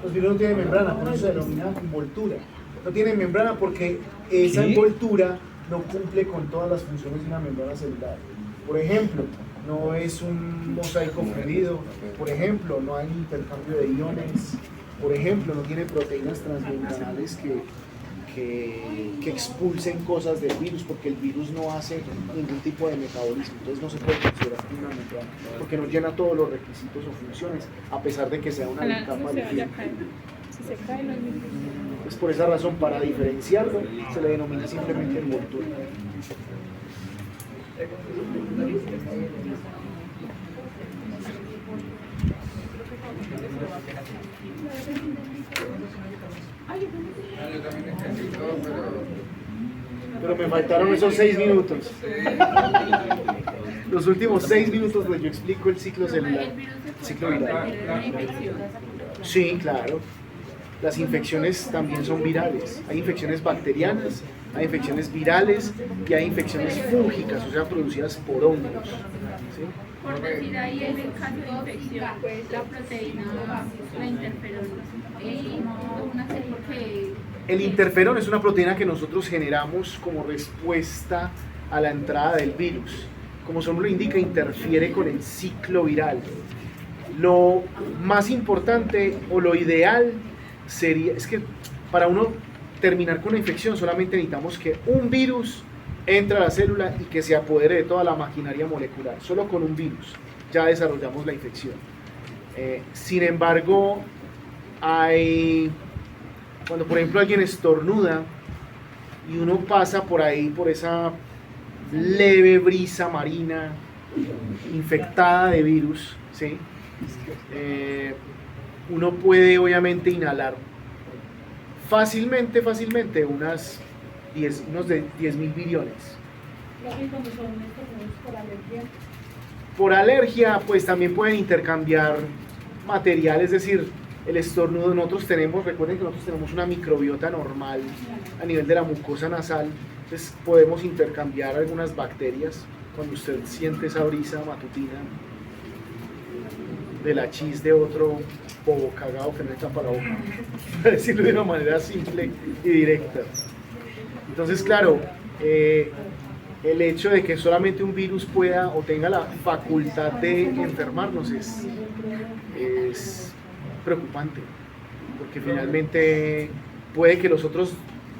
Los virus no tienen membrana, por eso se denomina envoltura. No tienen membrana porque esa envoltura no cumple con todas las funciones de una membrana celular. Por ejemplo, no es un mosaico fluido, por ejemplo, no hay intercambio de iones, por ejemplo, no tiene proteínas transmembranares que expulsen cosas del virus, porque el virus no hace ningún tipo de metabolismo, entonces no se puede considerar una membrana, porque no llena todos los requisitos o funciones, a pesar de que sea una capa de fibra. Si se cae, no es mi Pues por esa razón, para diferenciarlo, se le denomina simplemente envoltura. Pero me faltaron esos 6 minutos. Los últimos 6 minutos donde yo explico el ciclo celular, el ciclo viral. Sí, claro. Las infecciones también son virales. Hay infecciones bacterianas, hay infecciones virales y hay infecciones fúngicas, o sea, producidas por hongos. ¿Sí? Por decir ahí, en el caso de infección, la proteína, la interferón, una serie porque... El interferón es una proteína que nosotros generamos como respuesta a la entrada del virus. Como su nombre lo indica, interfiere con el ciclo viral. Lo más importante o lo ideal sería, es que para uno terminar con la infección solamente necesitamos que un virus entre a la célula y que se apodere de toda la maquinaria molecular. Solo con un virus ya desarrollamos la infección. Sin embargo, cuando por ejemplo alguien estornuda y uno pasa por ahí, por esa leve brisa marina infectada de virus, ¿sí? Uno puede obviamente inhalar fácilmente unos de 10.000 viriones. Por alergia, pues también pueden intercambiar material, es decir, el estornudo, recuerden que nosotros tenemos una microbiota normal a nivel de la mucosa nasal, entonces podemos intercambiar algunas bacterias cuando usted siente esa brisa matutina de la chis de otro bobo cagado que no está para la boca, para decirlo de una manera simple y directa. Entonces, claro, el hecho de que solamente un virus pueda o tenga la facultad de enfermarnos es preocupante, porque finalmente puede que los otros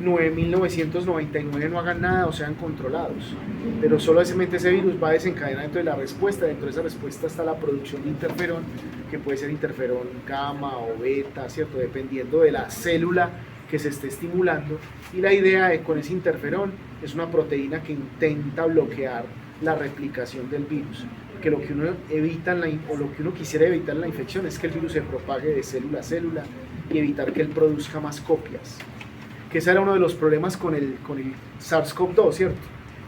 9.999 no hagan nada o sean controlados, pero solamente ese virus va a desencadenar dentro de la respuesta. Dentro de esa respuesta está la producción de interferón, que puede ser interferón gamma o beta, ¿cierto? Dependiendo de la célula que se esté estimulando, y la idea con ese interferón es una proteína que intenta bloquear la replicación del virus, que lo que uno evita o lo que uno quisiera evitar en la infección es que el virus se propague de célula a célula y evitar que él produzca más copias, que ese era uno de los problemas con el SARS-CoV-2, ¿cierto?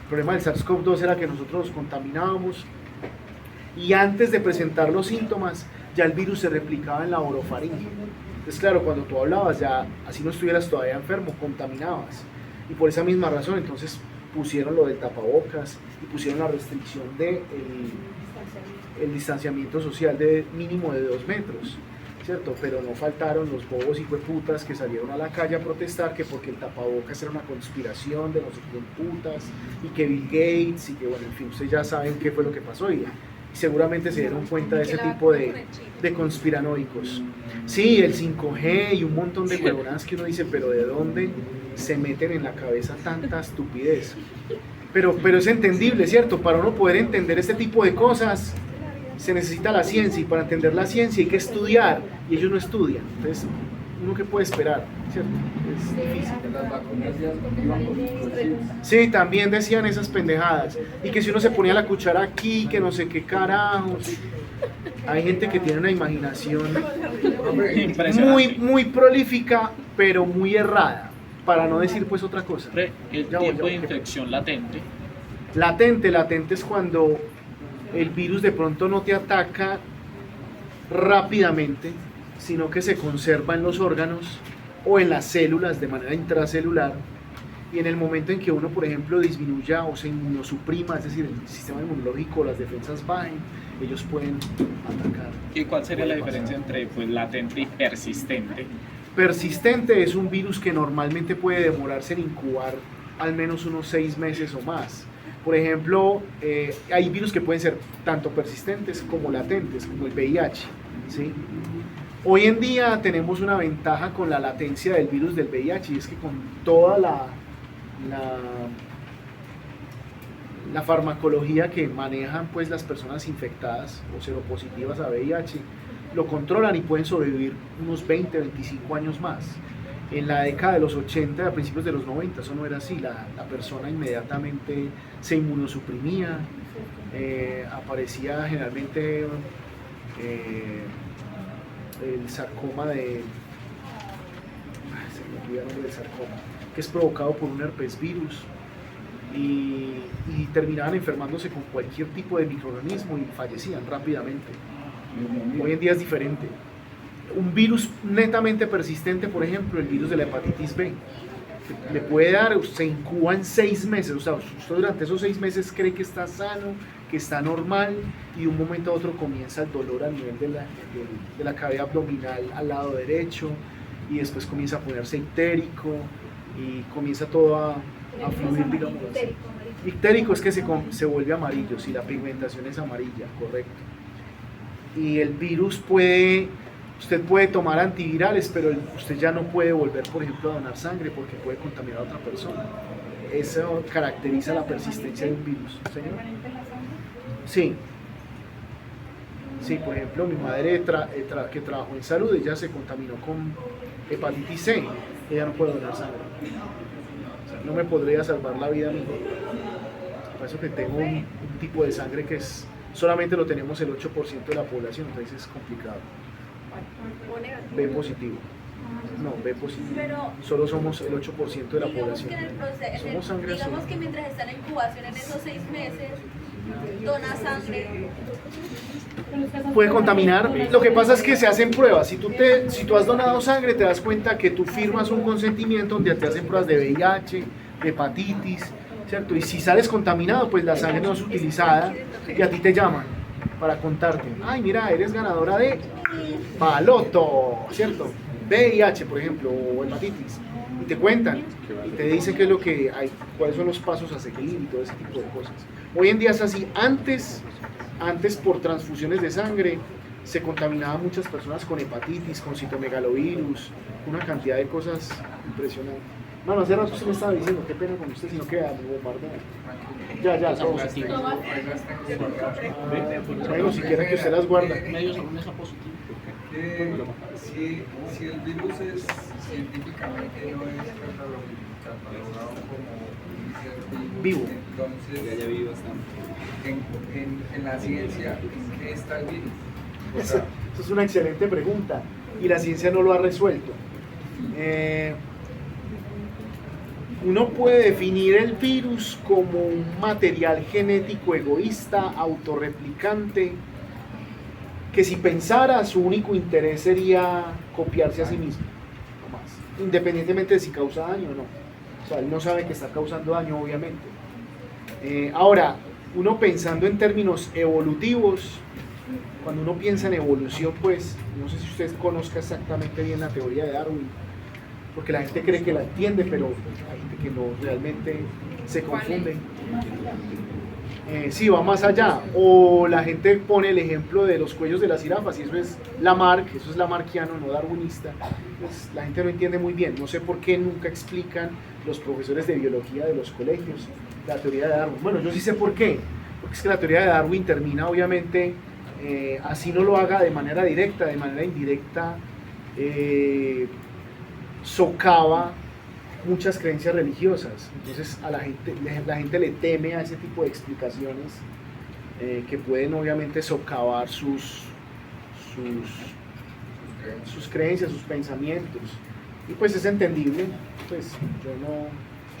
El problema del SARS-CoV-2 era que nosotros nos contaminábamos y antes de presentar los síntomas ya el virus se replicaba en la orofaringe. Entonces, claro, cuando tú hablabas, ya así no estuvieras todavía enfermo, contaminabas. Y por esa misma razón, entonces pusieron lo del tapabocas y pusieron la restricción de el distanciamiento social de mínimo de 2 metros, ¿cierto? Pero no faltaron los bobos y hueputas que salieron a la calle a protestar que porque el tapabocas era una conspiración de no sé quién putas y que Bill Gates y que, bueno, en fin, ustedes ya saben qué fue lo que pasó y seguramente se dieron cuenta de ese tipo de conspiranoicos. Sí, el 5G y un montón de huevonadas que uno dice, pero ¿de dónde se meten en la cabeza tanta estupidez? Pero es entendible, ¿cierto? Para uno poder entender este tipo de cosas se necesita la ciencia, y para entender la ciencia hay que estudiar, y ellos no estudian. Entonces, ¿uno qué puede esperar? ¿Cierto? Es difícil. Sí, también decían esas pendejadas. Y que si uno se ponía la cuchara aquí, que no sé qué carajos. Hay gente que tiene una imaginación muy prolífica, pero muy errada, para no decir pues otra cosa. El tiempo de infección latente. Latente es cuando el virus de pronto no te ataca rápidamente, sino que se conserva en los órganos o en las células de manera intracelular y en el momento en que uno, por ejemplo, disminuya o se inmunosuprima, es decir, el sistema inmunológico, las defensas bajen, ellos pueden atacar. ¿Y cuál sería la diferencia entre pues, latente y persistente? Persistente es un virus que normalmente puede demorarse en incubar al menos unos 6 meses o más. Por ejemplo, hay virus que pueden ser tanto persistentes como latentes, como el VIH, ¿sí? Hoy en día tenemos una ventaja con la latencia del virus del VIH, y es que con toda la farmacología que manejan pues las personas infectadas o seropositivas a VIH, lo controlan y pueden sobrevivir unos 20, 25 años más. En la década de los 80, a principios de los 90, eso no era así, la persona inmediatamente se inmunosuprimía, aparecía generalmente el sarcoma se me olvidó el nombre del sarcoma, que es provocado por un herpes virus, y terminaban enfermándose con cualquier tipo de microorganismo y fallecían rápidamente. Hoy en día es diferente. Un virus netamente persistente, por ejemplo, el virus de la hepatitis B, le puede dar, se incuba en 6 meses, o sea, usted durante esos 6 meses cree que está sano, que está normal, y de un momento a otro comienza el dolor a nivel de la cavidad abdominal al lado derecho, y después comienza a ponerse ictérico, y comienza todo a fluir, digamos así. Ictérico es que se vuelve amarillo, si la pigmentación es amarilla, correcto. Y el virus usted puede tomar antivirales, pero usted ya no puede volver, por ejemplo, a donar sangre porque puede contaminar a otra persona. Eso caracteriza la persistencia de un virus. ¿Señor? Sí. Sí, por ejemplo, mi madre que trabajó en salud, ella se contaminó con hepatitis C, ella no puede donar sangre. O sea, no me podría salvar la vida a mí. Por eso que tengo un tipo de sangre que solamente lo tenemos el 8% de la población, entonces es complicado. B positivo. No, B positivo. Pero, solo somos el 8% de la población. Que en el proceso, somos sangre digamos azul. que mientras está en incubación en esos 6 meses, dona sangre. Puede contaminar. Lo que pasa es que se hacen pruebas. Si tú has donado sangre, te das cuenta que tú firmas un consentimiento donde te hacen pruebas de VIH, de hepatitis, ¿cierto? Y si sales contaminado, pues la sangre no es utilizada y a ti te llaman para contarte. Ay, mira, eres ganadora de Baloto, ¿cierto? VIH, por ejemplo, o hepatitis. Y te cuentan, y te dicen qué es lo que hay, cuáles son los pasos a seguir y todo ese tipo de cosas. Hoy en día es así. Antes por transfusiones de sangre se contaminaban muchas personas con hepatitis, con citomegalovirus, una cantidad de cosas impresionantes. Bueno, hace rato usted me estaba diciendo, qué pena con usted, sino que me bombardean. Ya, todos. Bueno, si quieren que usted las guarda. Medios son mesa positivo. Si el virus es científicamente no es catalogado como Vivo. Entonces, en la ciencia, ¿en qué está el virus? Esa es una excelente pregunta y la ciencia no lo ha resuelto. Uno puede definir el virus como un material genético egoísta, autorreplicante, que si pensara su único interés sería copiarse a sí mismo, no más, independientemente de si causa daño o no. O sea, él no sabe que está causando daño, obviamente. Ahora, uno pensando en términos evolutivos, cuando uno piensa en evolución, pues, no sé si usted conozca exactamente bien la teoría de Darwin, porque la gente cree que la entiende, pero hay gente que no, realmente se confunde. Sí, va más allá. O la gente pone el ejemplo de los cuellos de las jirafas, y eso es Lamarck, eso es lamarckiano, no darwinista. Pues la gente no entiende muy bien. No sé por qué nunca explican los profesores de biología de los colegios la teoría de Darwin. Bueno, yo sí sé por qué. Porque es que la teoría de Darwin termina, obviamente, así no lo haga de manera directa, de manera indirecta, socava muchas creencias religiosas. Entonces a la gente le teme a ese tipo de explicaciones que pueden obviamente socavar sus creencias, sus pensamientos, y pues es entendible. Pues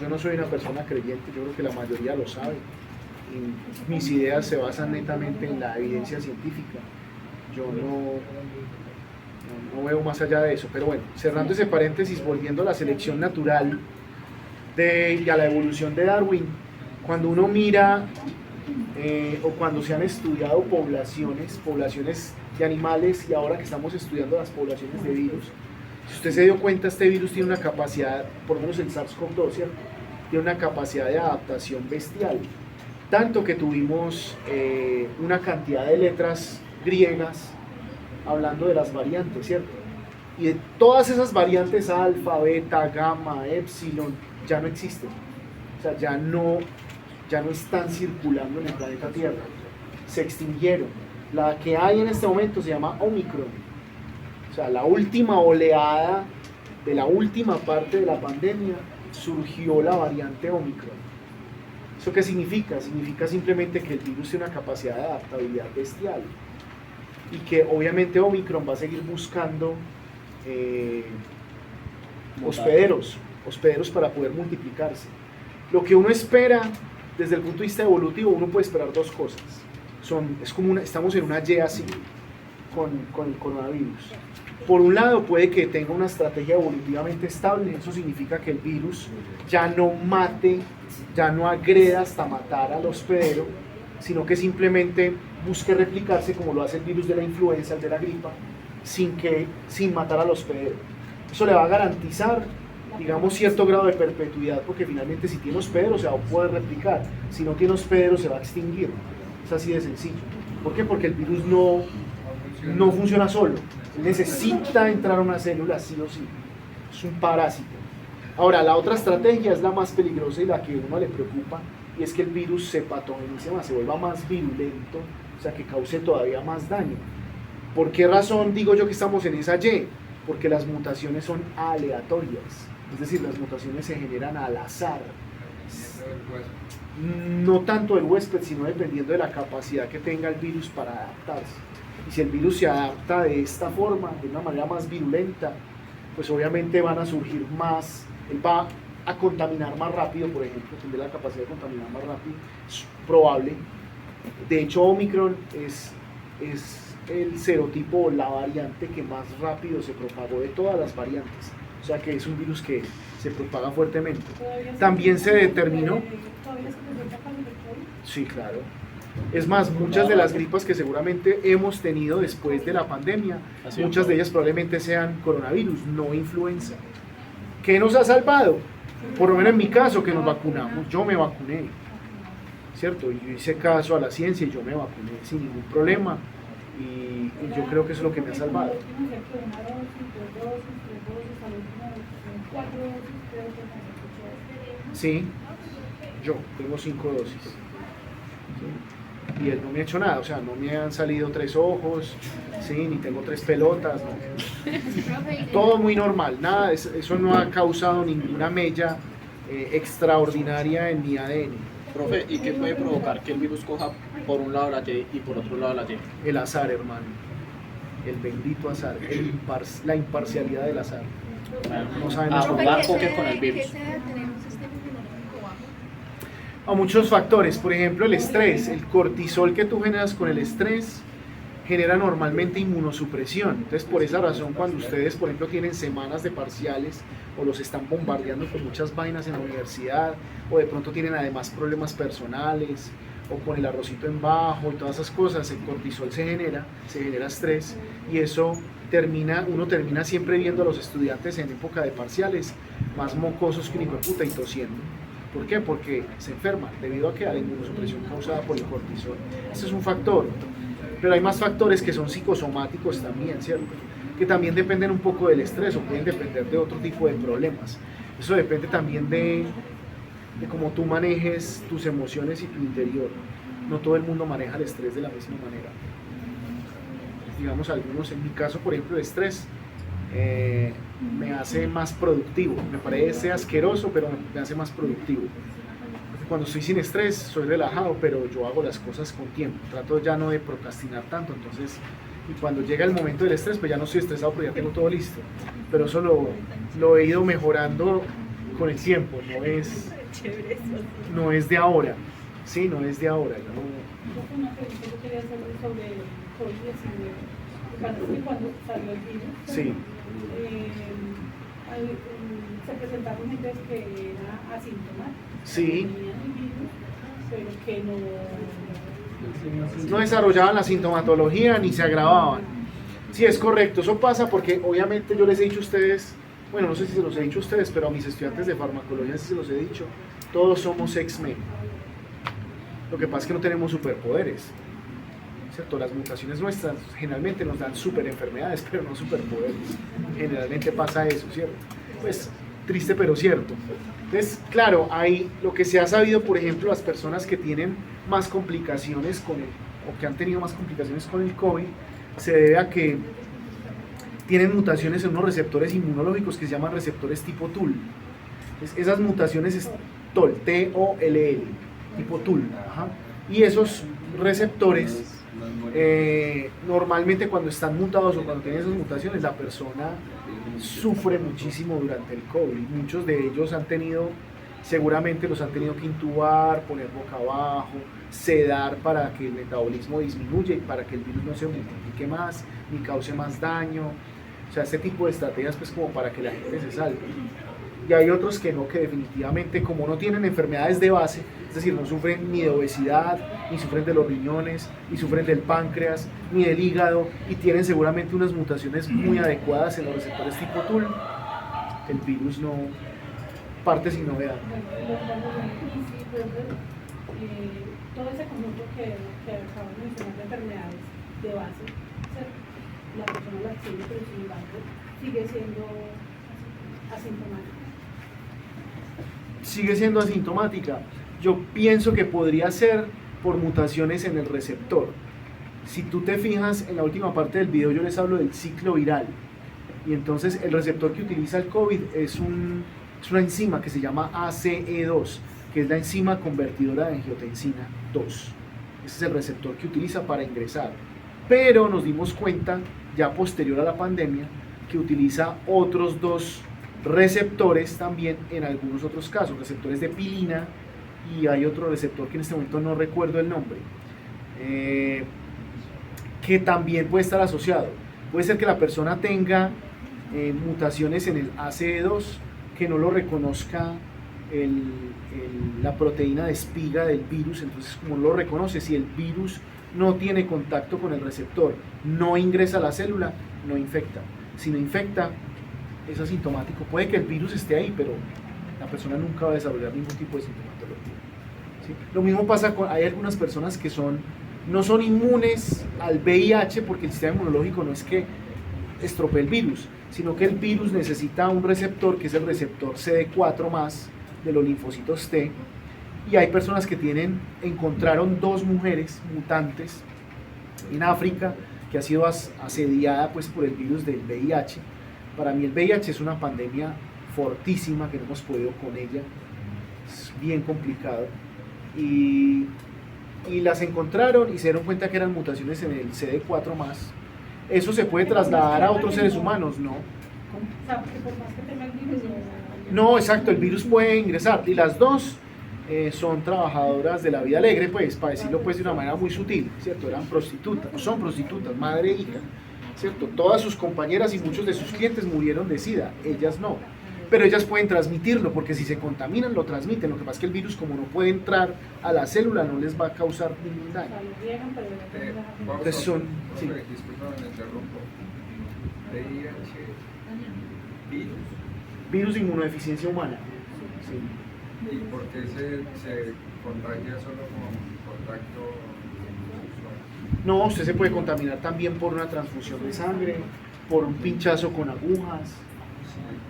yo no soy una persona creyente, yo creo que la mayoría lo sabe, y mis ideas se basan netamente en la evidencia científica. Yo no veo más allá de eso. Pero bueno, cerrando ese paréntesis, volviendo a la selección natural, y a la evolución de Darwin, cuando uno mira o cuando se han estudiado poblaciones de animales y ahora que estamos estudiando las poblaciones de virus, si usted se dio cuenta, este virus tiene una capacidad, por lo menos el SARS-CoV-2, ¿cierto? Tiene una capacidad de adaptación bestial, tanto que tuvimos una cantidad de letras griegas hablando de las variantes, ¿cierto? Y de todas esas variantes, alfa, beta, gamma, epsilon, ya no existen, o sea, ya no están circulando en el planeta Tierra, se extinguieron. La que hay en este momento se llama Omicron, o sea, la última oleada de la última parte de la pandemia surgió la variante Omicron. ¿Eso qué significa? Significa simplemente que el virus tiene una capacidad de adaptabilidad bestial y que obviamente Omicron va a seguir buscando hospederos para poder multiplicarse. Lo que uno espera desde el punto de vista evolutivo, uno puede esperar dos cosas. Estamos en una Y así con el coronavirus. Por un lado, puede que tenga una estrategia evolutivamente estable, eso significa que el virus ya no mate, ya no agreda hasta matar al hospedero, sino que simplemente busque replicarse como lo hace el virus de la influenza, el de la gripa, sin matar al hospedero. Eso le va a garantizar, digamos, cierto grado de perpetuidad, porque finalmente si tiene hospedero se va a poder replicar, si no tiene hospedero se va a extinguir. Es así de sencillo. ¿Por qué? Porque el virus no funciona solo, necesita entrar a una célula sí o sí, es un parásito. Ahora, la otra estrategia es la más peligrosa y la que a uno le preocupa, y es que el virus se patogenice más, se vuelva más virulento, o sea, que cause todavía más daño. ¿Por qué razón digo yo que estamos en esa Y? Porque las mutaciones son aleatorias, es decir, las mutaciones se generan al azar. No tanto del huésped, sino dependiendo de la capacidad que tenga el virus para adaptarse. Y si el virus se adapta de esta forma, de una manera más virulenta, pues obviamente van a surgir más, él va a contaminar más rápido, por ejemplo, tendrá la capacidad de contaminar más rápido, es probable. De hecho, Omicron es el serotipo o la variante que más rápido se propagó de todas las variantes, o sea que es un virus que se propaga fuertemente. También se determinó... Sí, claro. Es más, muchas de las gripas que seguramente hemos tenido después de la pandemia, muchas de ellas probablemente sean coronavirus, no influenza. ¿Qué nos ha salvado? Por lo menos en mi caso, que nos vacunamos, yo me vacuné, ¿cierto? Yo hice caso a la ciencia y yo me vacuné sin ningún problema y yo creo que eso es lo que me ha salvado. Sí, yo tengo 5 dosis. ¿Sí? Y él no me ha hecho nada, o sea, no me han salido 3 ojos, ¿sí? Ni tengo 3 pelotas, no. Todo muy normal, nada, eso no ha causado ninguna mella extraordinaria en mi ADN. Profe, ¿y qué puede provocar que el virus coja por un lado la Y y por otro lado la Y? El azar, hermano, el bendito azar, la imparcialidad del azar. No sabemos jugar póker con el virus. A muchos factores, por ejemplo el estrés, el cortisol que tú generas con el estrés genera normalmente inmunosupresión. Entonces por esa razón cuando ustedes por ejemplo tienen semanas de parciales o los están bombardeando con muchas vainas en la universidad o de pronto tienen además problemas personales o con el arrocito en bajo y todas esas cosas, el cortisol se genera estrés y eso uno termina siempre viendo a los estudiantes en época de parciales más mocosos que un hijo de puta y tosiendo. ¿Por qué? Porque se enferman debido a que a la inmunosupresión causada por el cortisol. Ese es un factor, pero hay más factores que son psicosomáticos también, ¿cierto? Que también dependen un poco del estrés o pueden depender de otro tipo de problemas. Eso depende también de cómo tú manejes tus emociones y tu interior. No todo el mundo maneja el estrés de la misma manera. Digamos algunos, en mi caso por ejemplo el estrés me hace más productivo, me parece asqueroso pero me hace más productivo. Cuando estoy sin estrés soy relajado pero yo hago las cosas con tiempo, trato ya no de procrastinar tanto, entonces y cuando llega el momento del estrés pues ya no estoy estresado porque ya tengo todo listo, pero eso lo he ido mejorando con el tiempo, no es de ahora, sí, no es de ahora. Cuando salió el virus, sí. Se presentaron gente que era asintomática. Sí. Tenían el virus, pero que No desarrollaban la sintomatología ni se agravaban. Sí, es correcto, eso pasa porque obviamente yo les he dicho a ustedes, bueno, no sé si se los he dicho a ustedes, pero a mis estudiantes de farmacología sí se los he dicho, todos somos X-Men. Lo que pasa es que no tenemos superpoderes, ¿cierto? Las mutaciones nuestras generalmente nos dan super enfermedades, pero no superpoderes. Generalmente pasa eso, ¿cierto? Pues triste pero cierto. Entonces, claro, hay lo que se ha sabido, por ejemplo, las personas que tienen más complicaciones con el, o que han tenido más complicaciones con el COVID, se debe a que tienen mutaciones en unos receptores inmunológicos que se llaman receptores tipo TUL. Entonces, esas mutaciones es TOL, T-O-L-L, tipo TUL. Ajá. Y esos receptores, normalmente cuando están mutados o cuando tienen esas mutaciones, la persona sufre muchísimo durante el COVID. Muchos de ellos han tenido, seguramente los han tenido que intubar, poner boca abajo, sedar para que el metabolismo disminuya y para que el virus no se multiplique más ni cause más daño. O sea, este tipo de estrategias pues como para que la gente se salve. Y hay otros que no, que definitivamente como no tienen enfermedades de base, es decir, no sufren ni de obesidad, ni sufren de los riñones, ni sufren del páncreas, ni del hígado, y tienen seguramente unas mutaciones muy adecuadas en los receptores tipo TUL, el virus no parte sin novedad. Todo ese conjunto que acabo de mencionar de enfermedades de base, ¿cierto? La persona la tiene, pero sin embargo sigue siendo asintomática. Sigue siendo asintomática. Yo pienso que podría ser por mutaciones en el receptor. Si tú te fijas en la última parte del video, yo les hablo del ciclo viral. Y entonces el receptor que utiliza el COVID es una enzima que se llama ACE2, que es la enzima convertidora de angiotensina 2. Ese es el receptor que utiliza para ingresar. Pero nos dimos cuenta, ya posterior a la pandemia, que utiliza otros dos receptores también en algunos otros casos, receptores de pilina, y hay otro receptor que en este momento no recuerdo el nombre, que también puede estar asociado. Puede ser que la persona tenga mutaciones en el ACE2 que no lo reconozca la proteína de espiga del virus. Entonces, como lo reconoce, si el virus no tiene contacto con el receptor, no ingresa a la célula, no infecta. Si no infecta, es asintomático. Puede que el virus esté ahí, pero la persona nunca va a desarrollar ningún tipo de sintomatología. ¿Sí? Lo mismo pasa con, hay algunas personas que no son inmunes al VIH, porque el sistema inmunológico no es que estropee el virus, sino que el virus necesita un receptor que es el receptor CD4+ de los linfocitos T, y hay personas que encontraron 2 mujeres mutantes en África que ha sido asediada pues por el virus del VIH. Para mí el VIH es una pandemia fortísima que no hemos podido con ella, es bien complicado, y las encontraron y se dieron cuenta que eran mutaciones en el CD4+. ¿Eso se puede trasladar a otros seres humanos? No. O sea, que por más que tenga el virus, No, exacto, el virus puede ingresar, y las dos son trabajadoras de la vida alegre, pues, para decirlo pues de una manera muy sutil, ¿cierto? Eran prostitutas, son prostitutas, madre e hija, ¿cierto? Todas sus compañeras y muchos de sus clientes murieron de SIDA, ellas no, pero ellas pueden transmitirlo, porque si se contaminan lo transmiten. Lo que pasa es que el virus, como no puede entrar a la célula, no les va a causar ningún daño. Entonces son, sí. Disculpame, me interrumpo. VIH, virus. Virus de inmunodeficiencia humana. Sí. ¿Y por qué se contagia solo con contacto sexual? No, usted se puede contaminar también por una transfusión de sangre, por un pinchazo con agujas,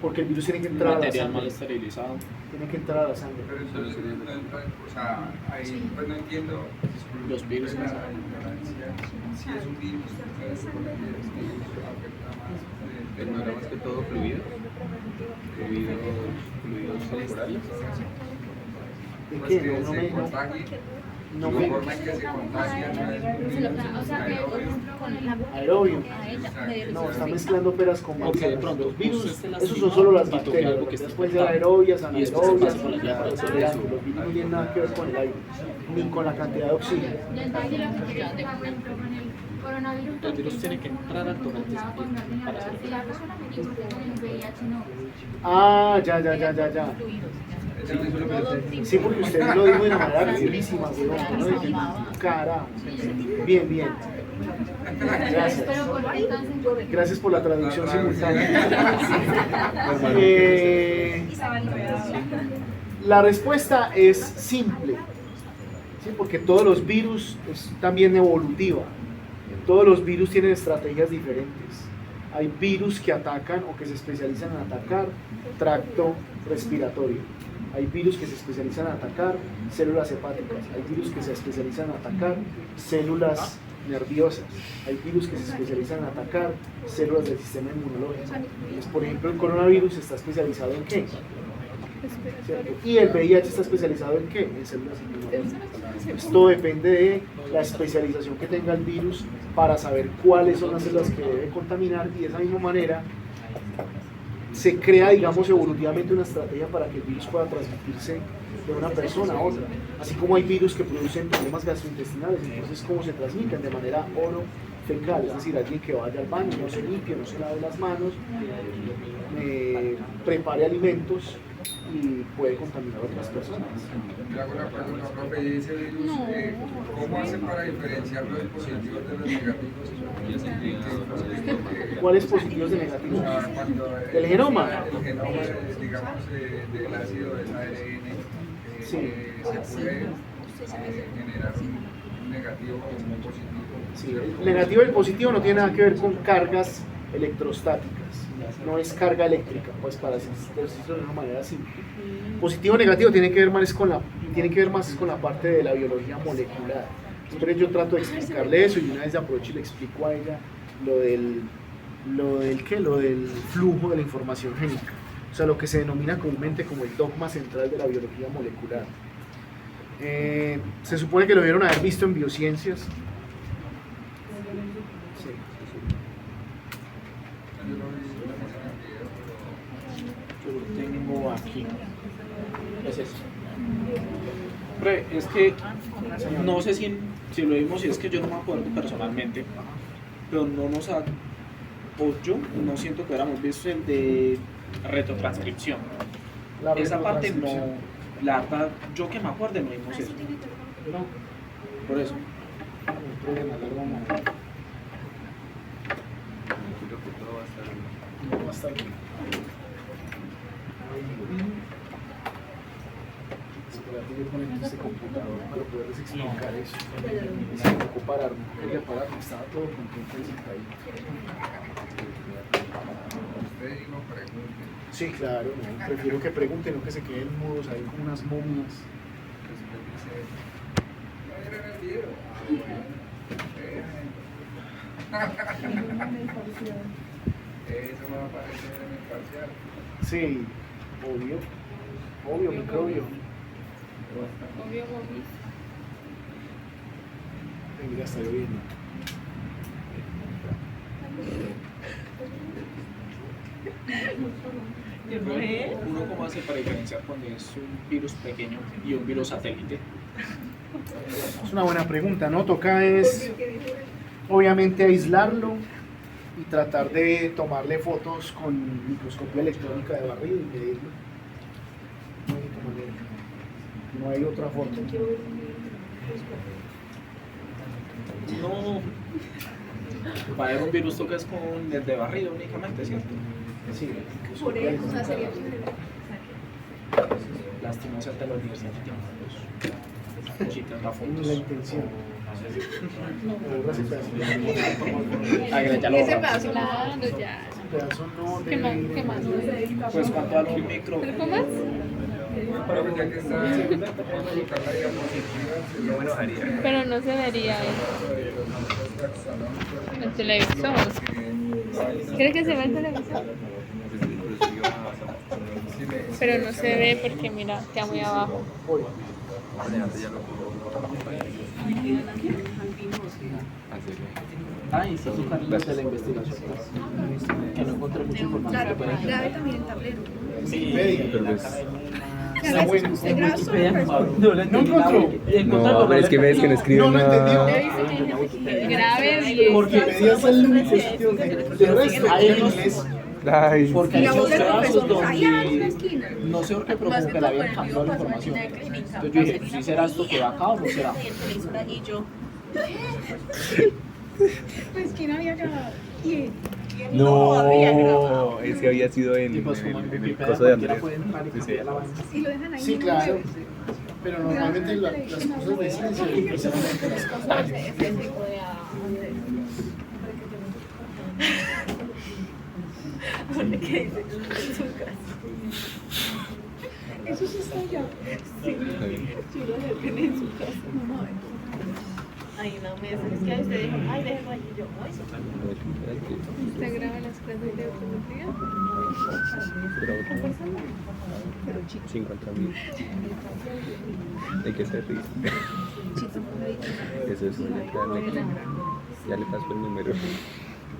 porque el virus tiene que entrar a la material mal sangre. esterilizado. Tiene que entrar a la sangre. Pero eso o sea, ahí pues no entiendo. Disculpe, Los virus. la ignorancia. Si es un virus, entonces ¿por qué el virus afecta más? ¿No era más que todo fluidos corporales? ¿De Pues qué? que No se me- contagie. no La me- forma en que se contagia no es un virus, O sea, que aerobio. con el agua Aerobio. a ella me dio No, está mezclando peras con Ok, manzanas. de pronto, Los virus, usted se esos lastima son solo las y toque bacterias. algo Los que que esté pueden ser cortado. aerobias, Y después se anaerobias, pasa por la vía los virus no tienen nada que ver con el aire, ni con la cantidad de oxígeno. Ya entendí la función de coronavirus El virus tiene que entrar al torrente para hacer y porque con el VIH no. Ah, ya. Eso es lo que yo sé. Sí, porque usted lo dijo de una manera clarísima, weón. ¿No? Cara. Bien. Gracias. Pero ¿por qué entonces? Gracias por la traducción simultánea. La respuesta es simple, ¿sí? Porque todos los virus es también evolutiva. Todos los virus tienen estrategias diferentes. Hay virus que atacan o que se especializan en atacar tracto respiratorio. Hay virus que se especializan en atacar células hepáticas. Hay virus que se especializan en atacar células nerviosas. Hay virus que se especializan en atacar células del sistema inmunológico. Entonces, por ejemplo, el coronavirus está especializado en qué? ¿Cierto? Y el VIH está especializado en qué? En células inmunológicas. Esto depende de la especialización que tenga el virus para saber cuáles son las células que debe contaminar, y de esa misma manera se crea, digamos, evolutivamente una estrategia para que el virus pueda transmitirse de una persona a otra. Así como hay virus que producen problemas gastrointestinales, entonces cómo se transmiten de manera orofecal, es decir, alguien que vaya al baño, no se limpie, no se lave las manos, prepare alimentos y puede contaminar a otras personas. Le hago una pregunta, profe, ¿y ese virus cómo hacen para diferenciar los positivos de los negativos? ¿Cuáles positivos de negativos? ¿Del genoma? El genoma, digamos, del ácido del ARN, Sí. se puede generar un negativo como un positivo. Sí, el negativo y el positivo no tiene nada que ver con cargas electrostáticas, no es carga eléctrica, pues para decirlo de una manera simple. Positivo o negativo tiene que ver más con la parte de la biología molecular. Entonces yo trato de explicarle eso, y una vez aprovecho y le explico a ella lo del flujo de la información génica, o sea, lo que se denomina comúnmente como el dogma central de la biología molecular. Se supone que lo debieron haber visto en biociencias. Sí. Yo lo tengo aquí. Es eso. Hombre, es que no sé si lo vimos, y es que yo no me acuerdo personalmente, pero no nos ha, o yo no siento que hubiéramos visto el de retrotranscripción. Esa parte no, la verdad, yo que me acuerdo no vimos eso. No, por eso. Creo que todo va a estar bien. No va a estar bien. Espérate, yo conecto este computador para poderles explicar eso. Se me tocó pararme, quería pararme, estaba todo contento y sentadito. Usted dijo, pregunte. Sí, claro, no, prefiero que pregunten, no que se queden mudos ahí como unas momias. Después dice, no era en el video. Eso no va a aparecer en el parcial. Sí, obvio, microbio. Mira, está lloviendo. ¿Uno cómo hace para diferenciar cuando es un virus pequeño y un virus satélite? Es una buena pregunta, ¿no? Toca es, obviamente, aislarlo y tratar de tomarle fotos con microscopía electrónica de barrido y medirlo. No hay otra manera. No hay otra forma. No. Para ver un virus toca es con el de barrido únicamente, ¿cierto? Sí, Por eso, o sea, sería Lastimosamente la universidad no tiene fotos. Chicas, la la fotos. intención. Ya lo ese borramos. pedazo. Claro, ya. Pedazo no de... ¿Qué más? Pues cuánto vale un micro. ¿Pero cómo es? Pero ya que está, vamos a colocar la diapositiva, sería bueno haría. Pero no se vería en el televisor. ¿Cree que se ve el televisor? Pero no se ve porque mira, queda muy abajo. Ah, y sí, su carril de la investigación. Que no encontré mucha información. Claro, grave también el tablero. Sí, Pero la pues- academia. Está bueno. En Wikipedia No encontró. No, pero es que ves que no escribe No lo nada. Grave bien. Porque Wikipedia es el único sitio que de resto hay en inglés. Ay, Porque hay La voz esos del casos profesor, allá en una donde esquina. no sé por qué, pero como que le habían cambiado la información. Entonces yo dije, ¿sí será esto que va acá o no será? Y yo, Pues que no había grabado. no, ese había sido Y en pues como en el Wikipedia coso de cualquiera Andrés. puede entrar y Sí, cambiar la vaina. Y lo dejan ahí. Sí, no claro. mueve. Pero normalmente las cosas de ciencia precisamente las cosas. Eso sí está allá. Está bien. Sí, lo dejan en su casa. Vamos a ver. ay, no me es que usted dijo, ay, déjelo ahí. Y yo, ay, ¿Usted graba las clases de autometría? Pero chico. 50.000. Hay que ser rico. Eso es una clave. Ya le paso el número.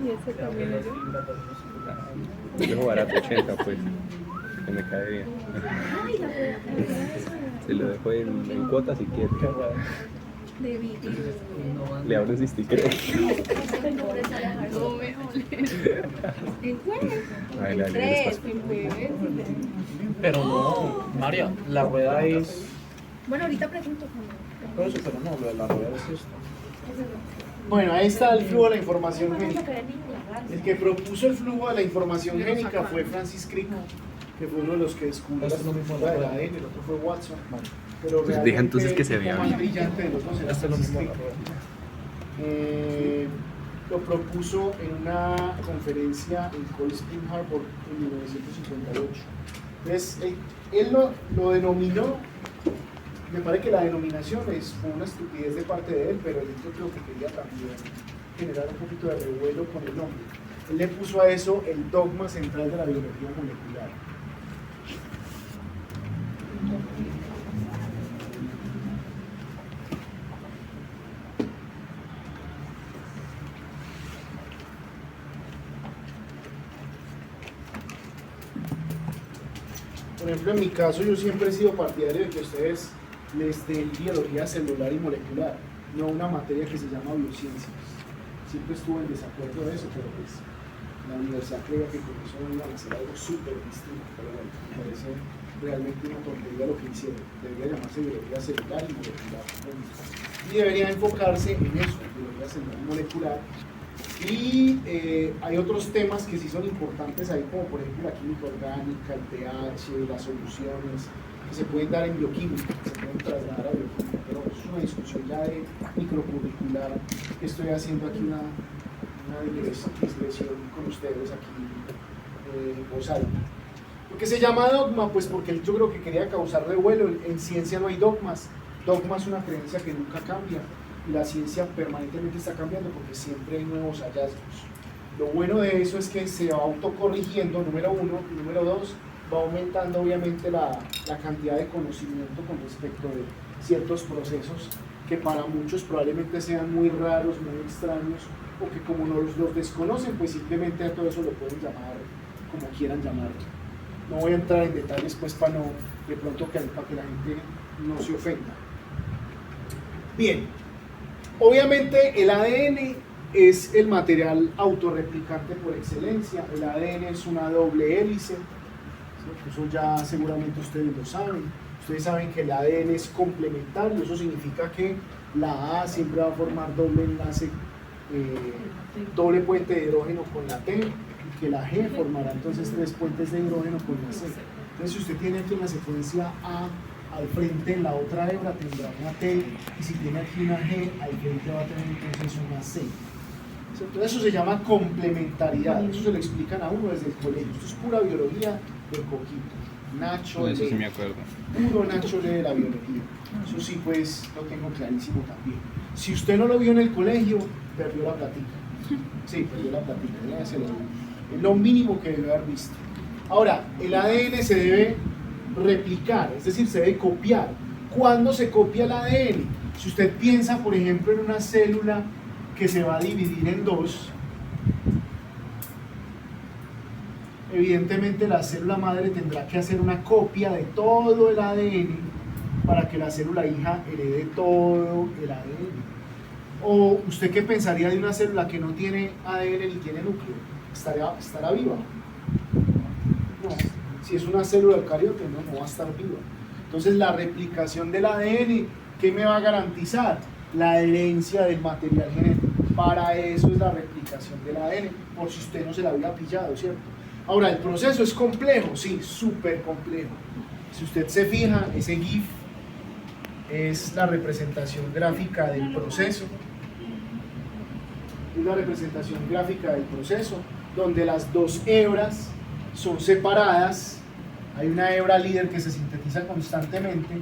Y ese también es. Yo dejo barato, 80 pues. Que me cae bien. Se lo dejo en cuotas si quiere. De vídeo. Le abro ese sticker. No me molesta. el jueves. Ay, dale, les paso. El jueves. Pero no, María, la rueda es... Bueno, ahorita pregunto Pero eso, pero no, lo de la rueda es esto. Bueno, ahí está el flujo de la información génica. El que propuso el flujo de la información génica fue Francis Crick, que fue uno de los que descubrió la estructura del ADN, el otro fue Watson. Pero Pues deja entonces que se el vea más bien. brillante de los dos era Este es lo Francis mismo. Crick. Lo propuso en una conferencia en Cold Spring Harbor en 1958. Entonces, él lo denominó, me parece que la denominación fue una estupidez de parte de él, pero yo creo que quería también generar un poquito de revuelo con el nombre. Él le puso a eso el dogma central de la biología molecular. Por ejemplo, en mi caso, yo siempre he sido partidario de que ustedes les den biología celular y molecular, no una materia que se llama biociencias. Siempre estuve en desacuerdo de eso, pero pues la universidad creía que con eso iban a hacer algo súper distinto. Pero bueno, me parece realmente una tontería lo que hicieron. Debería llamarse biología celular y molecular. Y debería enfocarse en eso, biología celular y molecular. Y hay otros temas que sí son importantes ahí, como por ejemplo la química orgánica, el pH, las soluciones que se pueden dar en bioquímica, que se pueden trasladar a bioquímica, pero es una discusión ya de microcurricular que estoy haciendo aquí una digresión con ustedes aquí en voz alta. ¿Por qué se llama dogma? Pues porque yo creo que quería causar revuelo. En ciencia no hay dogmas. Dogma es una creencia que nunca cambia. Y la ciencia permanentemente está cambiando porque siempre hay nuevos hallazgos. Lo bueno de eso es que se va autocorrigiendo, número uno, y número dos, va aumentando obviamente la cantidad de conocimiento con respecto de ciertos procesos que para muchos probablemente sean muy raros, muy extraños, o que como no los desconocen, pues simplemente a todo eso lo pueden llamar como quieran llamarlo. No voy a entrar en detalles pues para no, de pronto para que la gente no se ofenda. Bien. Obviamente el ADN es el material autorreplicante por excelencia. El ADN es una doble hélice, ¿sí? Eso ya seguramente ustedes lo saben. Ustedes saben que el ADN es complementario, eso significa que la A siempre va a formar doble enlace, doble puente de hidrógeno con la T, y que la G formará entonces 3 puentes de hidrógeno con la C. Entonces si usted tiene aquí en la secuencia A al frente, en la otra hebra tendrá una T, y si tiene aquí una G, al frente va a tener entonces una C. Entonces eso se llama complementariedad, eso se lo explican a uno desde el colegio. Esto es pura biología del coquito. Nacho Eso Lee, sí me acuerdo. puro Nacho Lee de la biología. Eso sí, pues lo tengo clarísimo también. Si usted no lo vio en el colegio, perdió la platica. Sí, perdió la platica, ya se lo digo. Es lo mínimo que debe haber visto. Ahora, el ADN se debe replicar, es decir, se debe copiar. ¿Cuándo se copia el ADN? Si usted piensa, por ejemplo, en una célula que se va a dividir en dos, evidentemente la célula madre tendrá que hacer una copia de todo el ADN para que la célula hija herede todo el ADN. ¿O usted qué pensaría de una célula que no tiene ADN ni tiene núcleo? ¿Estará viva? No. Si es una célula eucariote, no va a estar viva. Entonces la replicación del ADN, ¿qué me va a garantizar? La herencia del material genético. Para eso es la replicación del ADN, por si usted no se la había pillado, ¿cierto? Ahora, el proceso es complejo, sí, súper complejo. Si usted se fija, ese GIF es la representación gráfica del proceso. Es la representación gráfica del proceso, donde las dos hebras son separadas. Hay una hebra líder que se sintetiza constantemente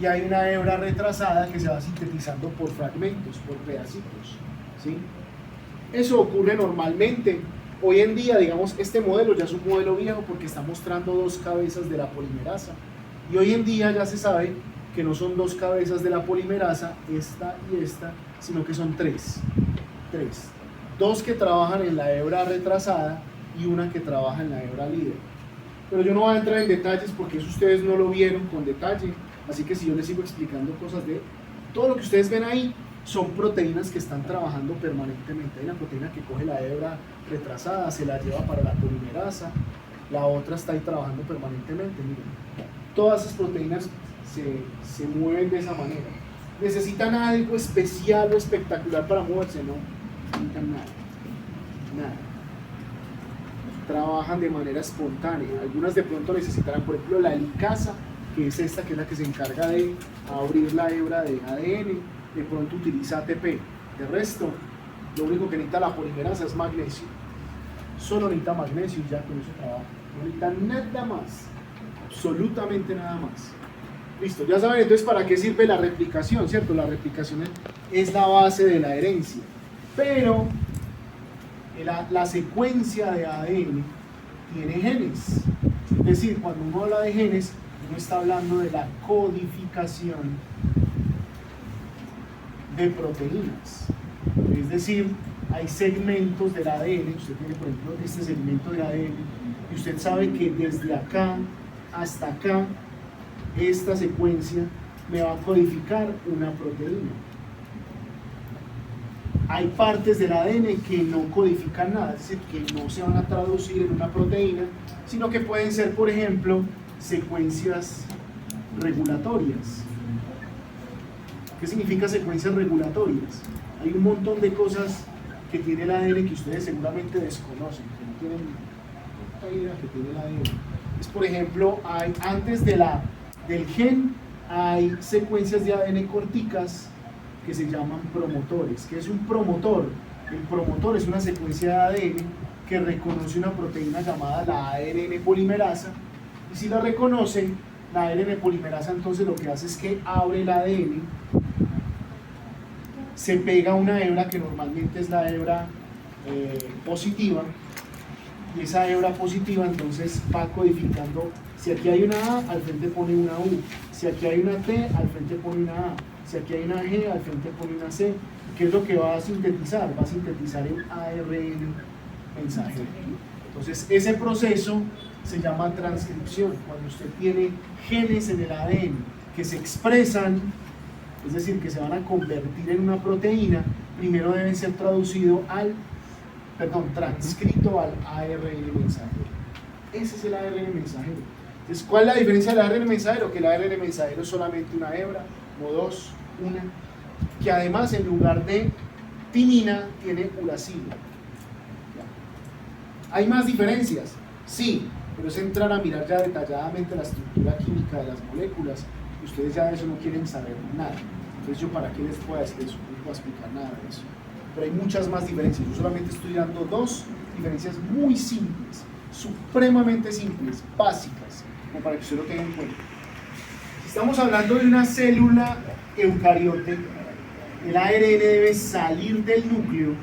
y hay una hebra retrasada que se va sintetizando por fragmentos, por pedacitos, ¿sí? Eso ocurre normalmente. Hoy en día, digamos, este modelo ya es un modelo viejo porque está mostrando dos cabezas de la polimerasa. Y hoy en día ya se sabe que no son dos cabezas de la polimerasa, esta y esta, sino que son tres. Dos que trabajan en la hebra retrasada y una que trabaja en la hebra líder. Pero yo no voy a entrar en detalles porque eso ustedes no lo vieron con detalle. Así que si yo les sigo explicando cosas de todo lo que ustedes ven ahí, son proteínas que están trabajando permanentemente. Hay una proteína que coge la hebra retrasada, se la lleva para la polimerasa, la otra está ahí trabajando permanentemente. Miren, todas esas proteínas se mueven de esa manera. ¿Necesitan algo especial o espectacular para moverse? No, no necesitan nada. Trabajan de manera espontánea. Algunas de pronto necesitarán, por ejemplo, la helicasa, que es esta, que es la que se encarga de abrir la hebra de ADN, de pronto utiliza ATP. De resto, lo único que necesita la polimerasa es magnesio. Solo necesita magnesio y ya con eso trabaja. No necesita nada más, absolutamente nada más. Listo, ya saben entonces para qué sirve la replicación, ¿cierto? La replicación es la base de la herencia. Pero la secuencia de ADN tiene genes. Es decir, cuando uno habla de genes, uno está hablando de la codificación de proteínas. Es decir, hay segmentos del ADN, usted tiene por ejemplo este segmento del ADN, y usted sabe que desde acá hasta acá, esta secuencia me va a codificar una proteína. Hay partes del ADN que no codifican nada, es decir, que no se van a traducir en una proteína, sino que pueden ser, por ejemplo, secuencias regulatorias. ¿Qué significa secuencias regulatorias? Hay un montón de cosas que tiene el ADN que ustedes seguramente desconocen, que no tienen puta idea que tiene el ADN. Es, por ejemplo, antes del gen hay secuencias de ADN corticas que se llaman promotores. ¿Qué es un promotor? El promotor es una secuencia de ADN que reconoce una proteína llamada la ARN polimerasa, y si la reconoce, la ARN polimerasa entonces lo que hace es que abre el ADN, se pega a una hebra que normalmente es la hebra positiva, y esa hebra positiva entonces va codificando. Si aquí hay una A, al frente pone una U. Si aquí hay una T, al frente pone una A. Si aquí hay una G, al frente pone una C. ¿Qué es lo que va a sintetizar? Va a sintetizar el ARN mensajero. Entonces, ese proceso se llama transcripción. Cuando usted tiene genes en el ADN que se expresan, es decir, que se van a convertir en una proteína, primero debe ser transcrito al ARN mensajero. Ese es el ARN mensajero. Entonces, ¿cuál es la diferencia del ARN mensajero? Que el ARN mensajero es solamente una hebra, o dos, una, que además en lugar de timina tiene uracilo. ¿Hay más diferencias? Sí, pero es entrar a mirar ya detalladamente la estructura química de las moléculas. Ustedes ya de eso no quieren saber nada. Entonces, ¿yo para qué les puedo decir eso? No les puedo explicar nada de eso. Pero hay muchas más diferencias. Yo solamente estoy dando dos diferencias muy simples, supremamente simples, básicas, como para que usted lo tenga en cuenta. Si estamos hablando de una célula eucariote, el ARN debe salir del núcleo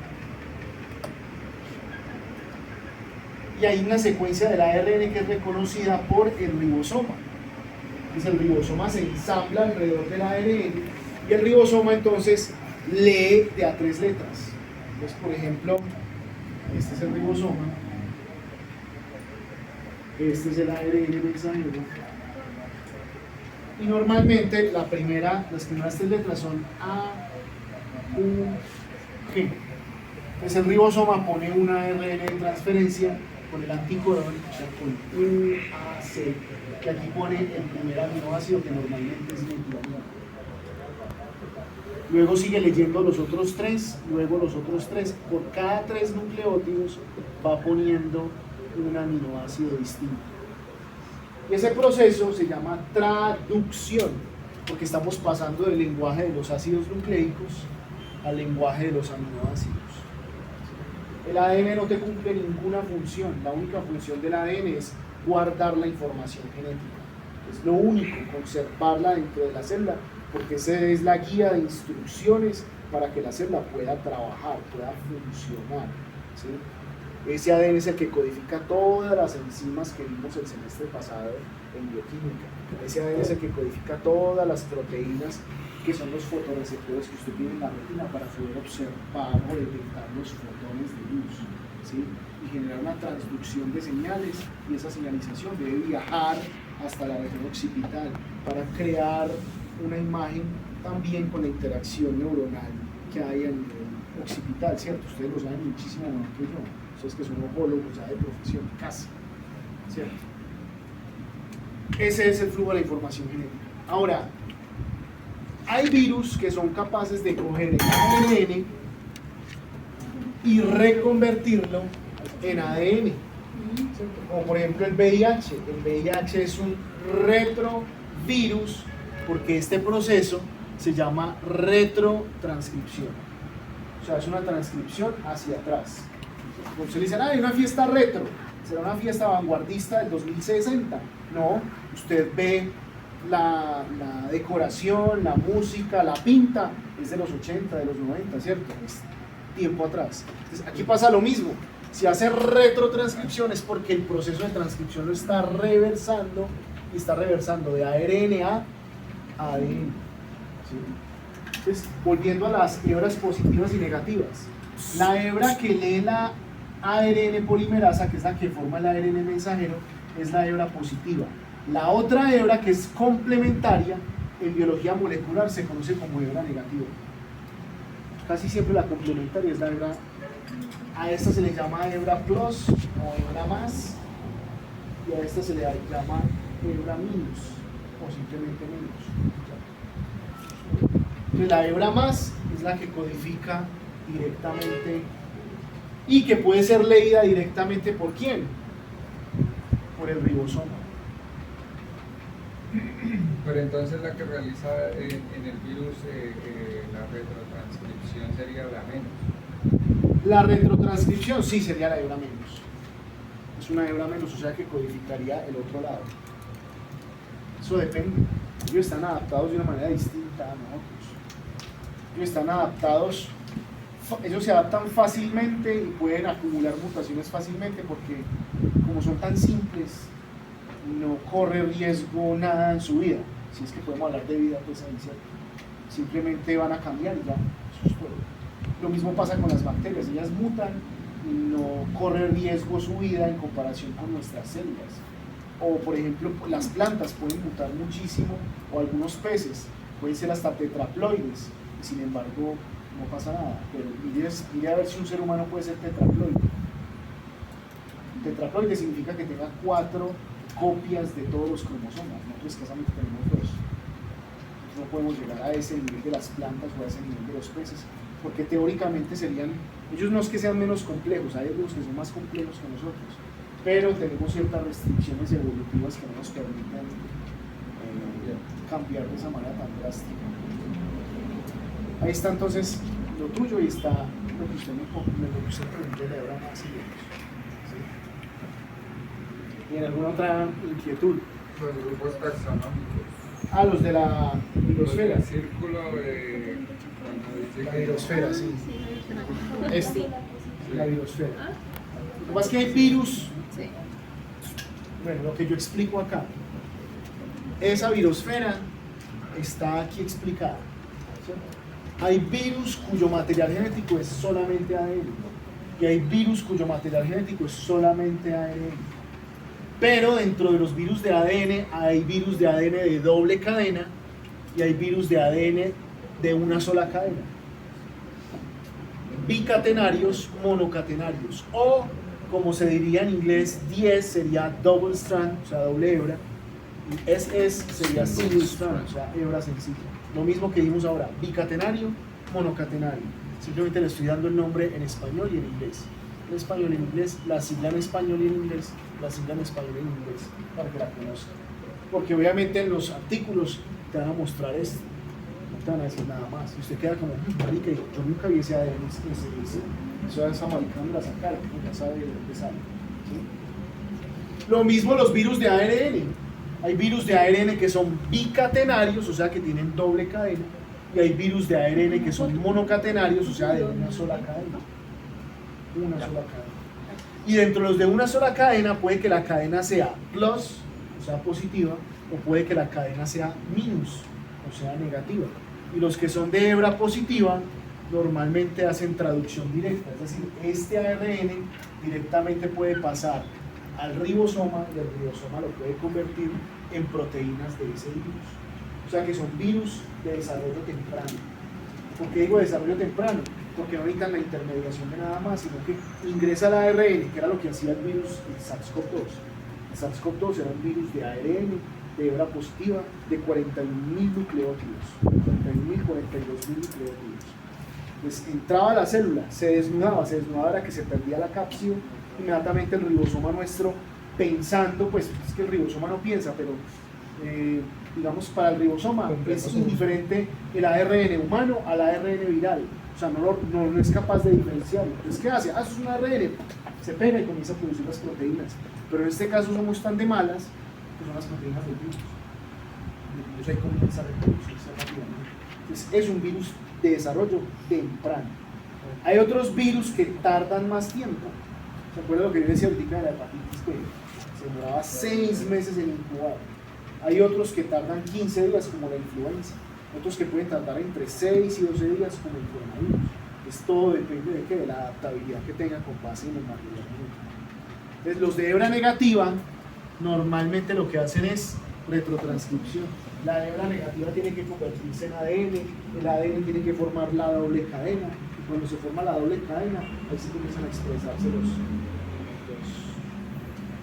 y hay una secuencia del ARN que es reconocida por el ribosoma. Entonces el ribosoma se ensambla alrededor del ARN y el ribosoma entonces lee de a tres letras. Entonces, por ejemplo, este es el ribosoma Este es el ARN mensajero. Y normalmente las primeras 3 letras son A, U, G. Entonces el ribosoma pone una ARN de transferencia con el anticodón, o sea, con U, A, C, que aquí pone el primer aminoácido que normalmente es metionina. Luego sigue leyendo los otros 3, luego los otros 3. Por cada 3 nucleótidos va poniendo un aminoácido distinto. Y ese proceso se llama traducción, porque estamos pasando del lenguaje de los ácidos nucleicos al lenguaje de los aminoácidos. El ADN no te cumple ninguna función, la única función del ADN es guardar la información genética. Es lo único, conservarla dentro de la célula, porque esa es la guía de instrucciones para que la célula pueda trabajar, pueda funcionar, ¿sí? Ese ADN es el que codifica todas las enzimas que vimos el semestre pasado en bioquímica. Ese ADN es el que codifica todas las proteínas que son los fotorreceptores que usted tiene en la retina para poder observar o detectar los fotones de luz, ¿sí? Y generar una transducción de señales, y esa señalización debe viajar hasta la región occipital para crear una imagen también con la interacción neuronal que hay a nivel occipital, ¿cierto? Ustedes lo saben muchísimo mejor que yo, ustedes que son oncólogos ya de profesión, casi, ¿cierto? Ese es el flujo de la información genética. Ahora, hay virus que son capaces de coger el ARN y reconvertirlo en ADN, ¿cierto? Como por ejemplo el VIH. El VIH es un retrovirus porque este proceso se llama retrotranscripción. O sea, es una transcripción hacia atrás. Como se le dicen, hay una fiesta retro, será una fiesta vanguardista del 2060. No, usted ve la decoración, la música, la pinta, es de los 80, de los 90, ¿cierto? Es tiempo atrás. Entonces, aquí pasa lo mismo. Si hace retrotranscripción es porque el proceso de transcripción lo está reversando, y está reversando de ARN a ADN. ¿Sí? Entonces, volviendo a las hebras positivas y negativas. La hebra que lee la ARN polimerasa, que es la que forma el ARN mensajero, es la hebra positiva. La otra hebra, que es complementaria, en biología molecular se conoce como hebra negativa. Casi siempre la complementaria es la hebra. A esta se le llama hebra plus o hebra más, y a esta se le llama hebra minus o simplemente menos. Entonces, la hebra más es la que codifica directamente y que puede ser leída directamente ¿por quién? Por el ribosoma. Pero entonces la que realiza en el virus la retrotranscripción sería la menos. La retrotranscripción sí sería la hebra menos. Es una hebra menos, o sea que codificaría el otro lado. Eso depende. Ellos están adaptados de una manera distinta a nosotros. Ellos están adaptados, ellos se adaptan fácilmente y pueden acumular mutaciones fácilmente porque como son tan simples, no corre riesgo nada en su vida. Si es que podemos hablar de vida, pues ahí ¿cierto? Simplemente van a cambiar y ya, eso es todo. Lo mismo pasa con las bacterias, ellas mutan y no corre riesgo su vida en comparación con nuestras células. O por ejemplo, las plantas pueden mutar muchísimo, o algunos peces, pueden ser hasta tetraploides, y sin embargo no pasa nada. Pero mire a ver si un ser humano puede ser tetraploide. Tetraploide significa que tenga 4 copias de todos los cromosomas, nosotros escasamente tenemos 2. No podemos llegar a ese nivel de las plantas o a ese nivel de los peces, porque teóricamente serían, ellos no es que sean menos complejos, hay algunos que son más complejos que nosotros, pero tenemos ciertas restricciones evolutivas que no nos permiten cambiar de esa manera tan drástica. Ahí está entonces lo tuyo y está lo que usted preguntó de ahora más y menos. ¿Sí? ¿Y en alguna otra inquietud? Los grupos taxonómicos. Ah, los de la virosfera. El círculo de... La virosfera, sí. Este, la virosfera. Lo que pasa es que hay virus. Bueno, lo que yo explico acá. Esa virosfera está aquí explicada. ¿Sí? Hay virus cuyo material genético es solamente ADN. Y hay virus cuyo material genético es solamente ARN. Pero dentro de los virus de ADN hay virus de ADN de doble cadena y hay virus de ADN de una sola cadena. Bicatenarios, monocatenarios, o como se diría en inglés, 10 sería double strand, o sea, doble hebra, y SS sería single strand, o sea, hebra sencilla. Lo mismo que vimos ahora, bicatenario, monocatenario. Simplemente le estoy dando el nombre en español y en inglés. En español y en inglés, la sigla en español y en inglés, la sigla en español y en inglés, para que la conozcan. Porque obviamente en los artículos te van a mostrar esto, no te van a decir nada más. Y usted queda como, marica, yo nunca vi ese ADN, eso es americano la sacar, ya sabe de dónde sale. ¿Sí? Lo mismo los virus de ARN. Hay virus de ARN que son bicatenarios, o sea que tienen doble cadena, y hay virus de ARN que son monocatenarios, o sea de una sola cadena. Una sola cadena. Y dentro de los de una sola cadena puede que la cadena sea plus, o sea positiva, o puede que la cadena sea minus, o sea negativa. Y los que son de hebra positiva normalmente hacen traducción directa, es decir, este ARN directamente puede pasar al ribosoma y el ribosoma lo puede convertir en proteínas de ese virus. O sea que son virus de desarrollo temprano. ¿Por qué digo desarrollo temprano? Porque no necesitan la intermediación de nada más, sino que ingresa al ARN, que era lo que hacía el virus el SARS-CoV-2. El SARS-CoV-2 era un virus de ARN, de hebra positiva, de 41.000 nucleótidos. 41.000, 42.000 nucleótidos. Pues entraba a la célula, se desnudaba era que se perdía la cápside, inmediatamente el ribosoma nuestro, pensando, pues es que el ribosoma no piensa, pero digamos para el ribosoma es indiferente el ARN humano al ARN viral, o sea, no es capaz de diferenciarlo. Entonces, ¿qué hace? Eso es un ARN, se pega y comienza a producir las proteínas, pero en este caso somos tan de malas que son las proteínas del virus. El virus ahí comienza a reproducirse rápidamente. Entonces, es un virus de desarrollo temprano. Hay otros virus que tardan más tiempo. ¿Se acuerdan lo que yo decía ahorita de la hepatitis B? Se demoraba 6 meses en incubar. Hay otros que tardan 15 días, como la influenza. Otros que pueden tardar entre 6 y 12 días, como el coronavirus. Todo depende de qué, de la adaptabilidad que tenga con base en el material genético. Entonces, los de hebra negativa normalmente lo que hacen es retrotranscripción. La hebra negativa tiene que convertirse en ADN, el ADN tiene que formar la doble cadena, y cuando se forma la doble cadena, ahí se comienzan a expresarse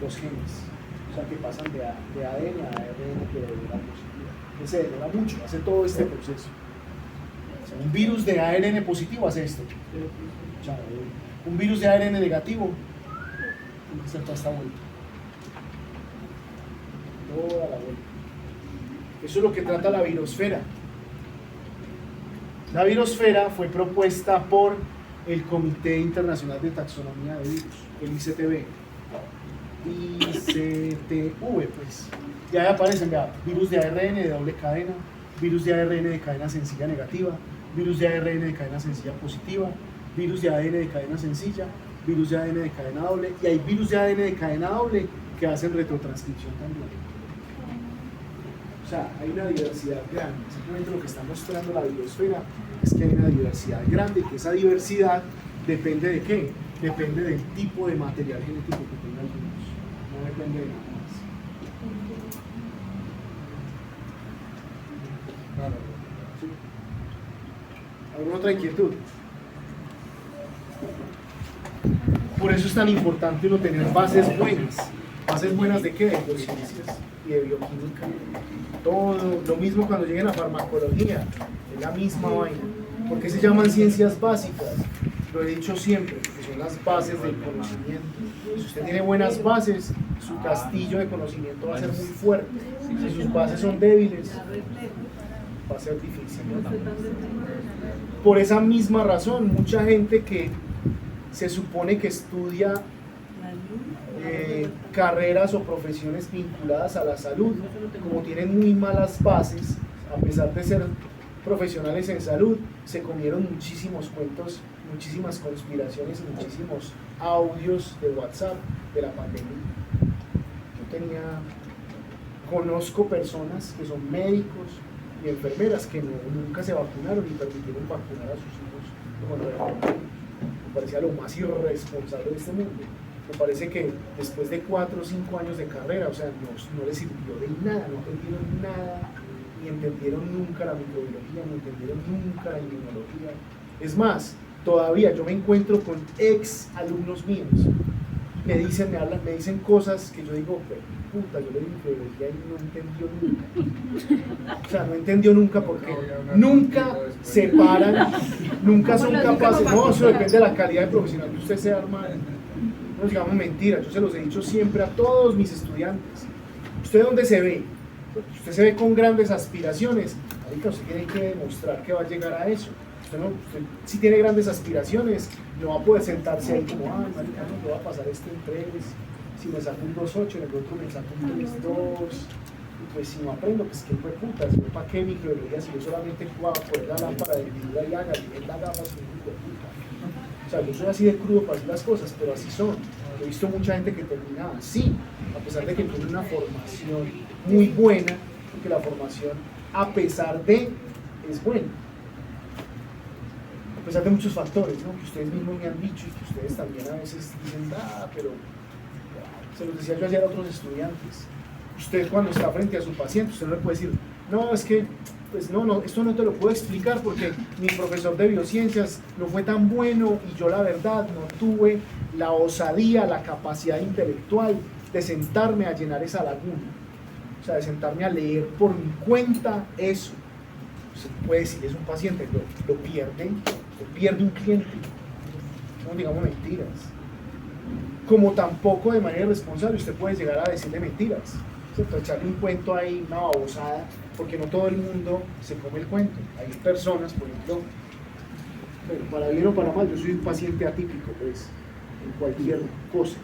los genes, o sea que pasan de ADN a ARN, pero de hebra positiva. Se demora mucho, hace todo este proceso. O sea, un virus de ARN positivo hace esto. Un virus de ARN negativo se da esta vuelta. Toda la vuelta. Eso es lo que trata la virosfera. La virosfera fue propuesta por el Comité Internacional de Taxonomía de Virus, el ICTV. ICTV, pues. Ya aparecen, vea, virus de ARN de doble cadena, virus de ARN de cadena sencilla negativa, virus de ARN de cadena sencilla positiva, virus de ADN de cadena sencilla, virus de ADN de cadena doble, y hay virus de ADN de cadena doble que hacen retrotranscripción también. O sea, hay una diversidad grande. Simplemente lo que está mostrando la biosfera es que hay una diversidad grande y que esa diversidad depende de qué? Depende del tipo de material genético que tenga el virus. No depende de nada más. ¿Sí? ¿Alguna otra inquietud? Por eso es tan importante uno tener bases buenas. ¿Bases buenas de qué? De biociencias y de bioquímica. Todo lo mismo cuando lleguen a farmacología, es la misma vaina. ¿Por qué se llaman ciencias básicas? Lo he dicho siempre, que son las bases del conocimiento. Si usted tiene buenas bases, su castillo de conocimiento va a ser muy fuerte. Si sus bases son débiles, va a ser difícil. Por esa misma razón, mucha gente que se supone que estudia carreras o profesiones vinculadas a la salud, como tienen muy malas bases, a pesar de ser profesionales en salud, se comieron muchísimos cuentos, muchísimas conspiraciones y muchísimos audios de WhatsApp de la pandemia. Conozco personas que son médicos y enfermeras que nunca se vacunaron y permitieron vacunar a sus hijos. Me parecía lo más irresponsable de este mundo. Me parece que después de 4 o 5 años de carrera, o sea, no les sirvió de nada, no aprendieron nada, ni entendieron nunca la microbiología, ni entendieron nunca la inmunología. Es más, todavía yo me encuentro con ex alumnos míos, me dicen cosas que yo digo, puta, yo le di microbiología y no entendió nunca. O sea, no entendió nunca porque nunca se paran, nunca son capaces. No, eso depende de la calidad de profesional que usted sea, hermano. No digamos mentiras, yo se los he dicho siempre a todos mis estudiantes. ¿Usted dónde se ve? Usted se ve con grandes aspiraciones. Marica, usted tiene que demostrar que va a llegar a eso. Usted si tiene grandes aspiraciones, no va a poder sentarse ahí como, marica, no, me va a pasar este en 3, si me saco un 2.8, en el otro me saco un 3.2, y pues si no aprendo, pues qué fue puta, ¿para qué microbiología? Si yo solamente puedo poner la lámpara de vidrio y haga, y él la gafas, pues hijo de puta. O sea, yo soy así de crudo para decir las cosas, pero así son. He visto mucha gente que termina así, a pesar de que tiene una formación muy buena, porque la formación, a pesar de, es buena. A pesar de muchos factores, ¿no? Que ustedes mismos me han dicho y que ustedes también a veces dicen, pero se los decía yo ayer a otros estudiantes. Usted cuando está frente a su paciente, usted no le puede decir, no, es que, pues no, esto no te lo puedo explicar porque mi profesor de biociencias no fue tan bueno y yo la verdad no tuve la osadía, la capacidad intelectual de sentarme a llenar esa laguna. O sea, de sentarme a leer por mi cuenta eso. Se puede decir, es un paciente, lo pierde un cliente. No digamos mentiras. Como tampoco de manera irresponsable usted puede llegar a decirle mentiras, ¿cierto? Echarle un cuento ahí, una babosada, porque no todo el mundo se come el cuento. Hay personas, por ejemplo, pero para bien o para mal, yo soy un paciente atípico, pues, en cualquier cosa.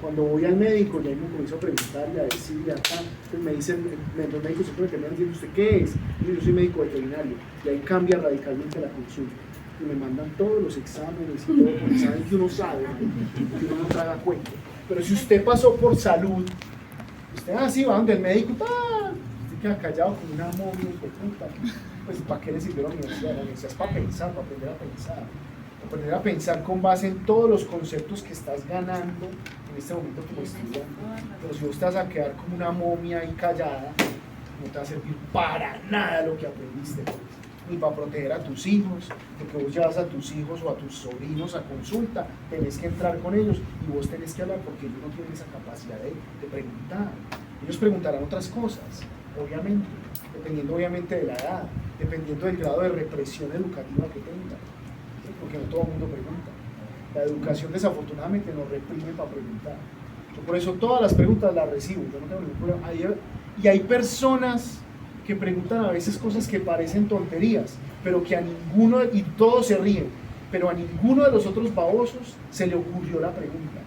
Cuando voy al médico, ya me comienzo a preguntar y a decir, y acá, pues me dicen, los médicos siempre me terminan diciendo, ¿usted qué es? Yo soy médico veterinario, y ahí cambia radicalmente la consulta. Y me mandan todos los exámenes y todo, porque saben que uno sabe, que uno no traga cuento. Pero si usted pasó por salud, usted sí va donde el médico, usted queda callado con una momia y puta, pues ¿para qué le sirvió la universidad? La universidad es para pensar, para aprender a pensar con base en todos los conceptos que estás ganando en este momento como estudiante. Pero si vos te vas a quedar como una momia ahí callada, no te va a servir para nada lo que aprendiste, ni para proteger a tus hijos, porque vos llevas a tus hijos o a tus sobrinos a consulta, tenés que entrar con ellos y vos tenés que hablar porque ellos no tienen esa capacidad de preguntar. Ellos preguntarán otras cosas, obviamente, dependiendo obviamente de la edad, dependiendo del grado de represión educativa que tengan, ¿sí? Porque no todo el mundo pregunta. La educación desafortunadamente nos reprime para preguntar. Yo por eso todas las preguntas las recibo, yo no tengo ningún problema. Y hay personas que preguntan a veces cosas que parecen tonterías, pero que a ninguno, y todos se ríen, pero a ninguno de los otros babosos se le ocurrió la pregunta.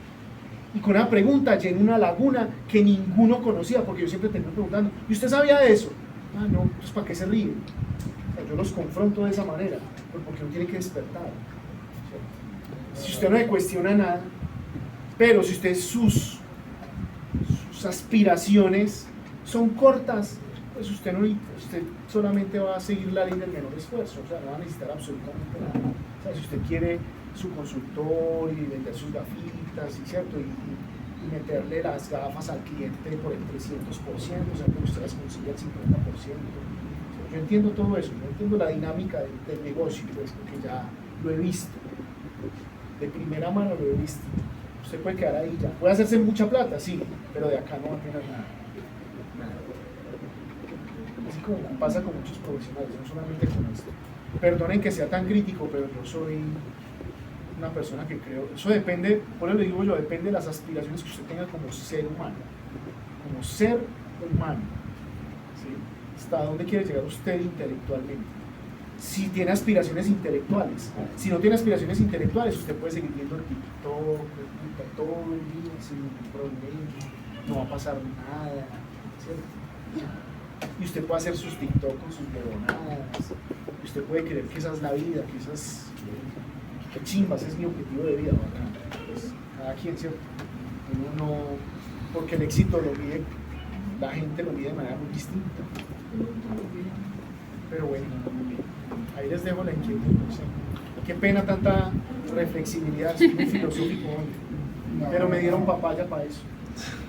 Y con la pregunta llena una laguna que ninguno conocía, porque yo siempre termino preguntando, ¿y usted sabía de eso? Ah, no, entonces ¿para qué se ríen? O sea, yo los confronto de esa manera, porque uno tiene que despertar. Si usted no le cuestiona nada, pero si usted sus aspiraciones son cortas, pues usted solamente va a seguir la ley del menor esfuerzo, o sea, no va a necesitar absolutamente nada. O sea, si usted quiere su consultorio y vender sus gafitas, ¿cierto? Y meterle las gafas al cliente por el 300%, o sea, que usted las consigue al 50%. Yo entiendo todo eso, yo entiendo la dinámica del negocio, pues, porque ya lo he visto. De primera mano lo he visto. Usted puede quedar ahí ya. Puede hacerse mucha plata, sí, pero de acá no va a tener nada. Así como pasa con muchos profesionales, no solamente con esto. Perdonen que sea tan crítico, pero yo soy una persona que creo, eso depende, por eso le digo yo, depende de las aspiraciones que usted tenga como ser humano. Como ser humano. ¿Sí? ¿Hasta dónde quiere llegar usted intelectualmente? Si tiene aspiraciones intelectuales. Si no tiene aspiraciones intelectuales, usted puede seguir viendo el TikTok, todo el día sin ningún problema, no va a pasar nada, ¿cierto? Y usted puede hacer sus TikTok con sus huevonadas, y usted puede creer que esa es la vida, que esas chimbas es mi objetivo de vida, ¿verdad? Pues cada quien, ¿cierto? Uno no, porque el éxito lo mide, la gente lo mide de manera muy distinta. Pero bueno, ahí les dejo la inquietud, no sé. Qué pena tanta reflexibilidad, es muy filosófico hoy. No. pero me dieron papaya para eso.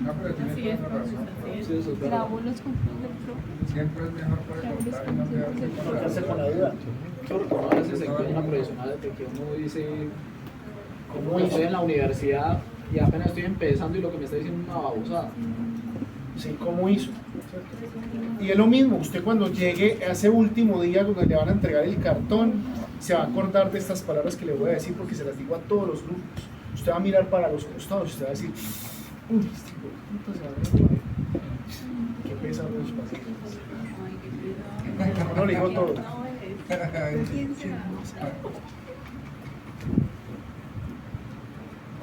No, pero tiene Así es, toda la razón. Sí, eso es verdad. Grabo los controles del pro. Siempre es mejor preguntar y no quedarse No con la quedarse con la duda. duda. Claro, porque uno a veces se encuentra profesional de que uno dice, como estoy en la universidad y apenas estoy empezando y lo que me está diciendo es una babosada. Sí, ¿cómo hizo? Y es lo mismo, usted cuando llegue a ese último día donde le van a entregar el cartón, se va a acordar de estas palabras que le voy a decir porque se las digo a todos los grupos. Usted va a mirar para los costados y usted va a decir, uy, este hijo de puta se va a ver, qué pesado los pacientes. No le digo todo.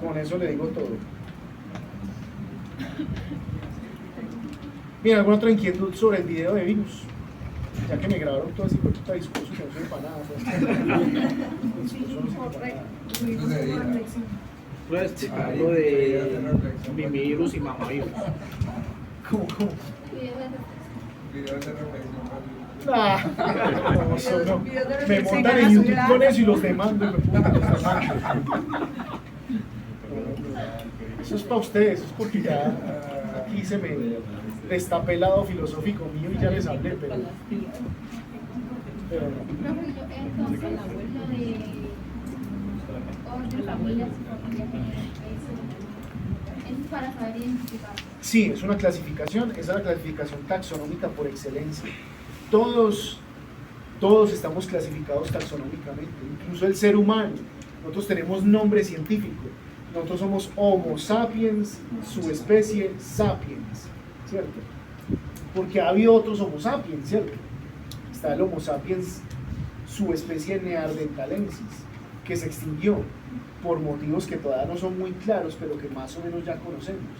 Con eso le digo todo. Bien, ¿alguna otra inquietud sobre el video de virus? Ya que me grabaron todo ese puta discurso que no sirve para nada. Discurso no sirve para nada. Eso se edita. Puedes explicar lo de mimivirus y mamavirus. ¿Cómo? Videos de reflexión. Ah, no, eso no. Me montan en YouTube con eso y los demando y me pongo los demando. Eso es para ustedes, eso es porque ya aquí se me destapé el lado filosófico mío y ya les hablé, pero no. Profe, entonces, lo de orden, familias y familia general, eso es para saber identificar. Sí, es una clasificación, esa es la clasificación taxonómica por excelencia. Todos estamos clasificados taxonómicamente, incluso el ser humano. Nosotros tenemos nombre científico. Nosotros somos Homo sapiens, subespecie sapiens, ¿cierto? Porque ha habido otros Homo sapiens, ¿cierto? Está el Homo sapiens subespecie neanderthalensis, que se extinguió por motivos que todavía no son muy claros, pero que más o menos ya conocemos.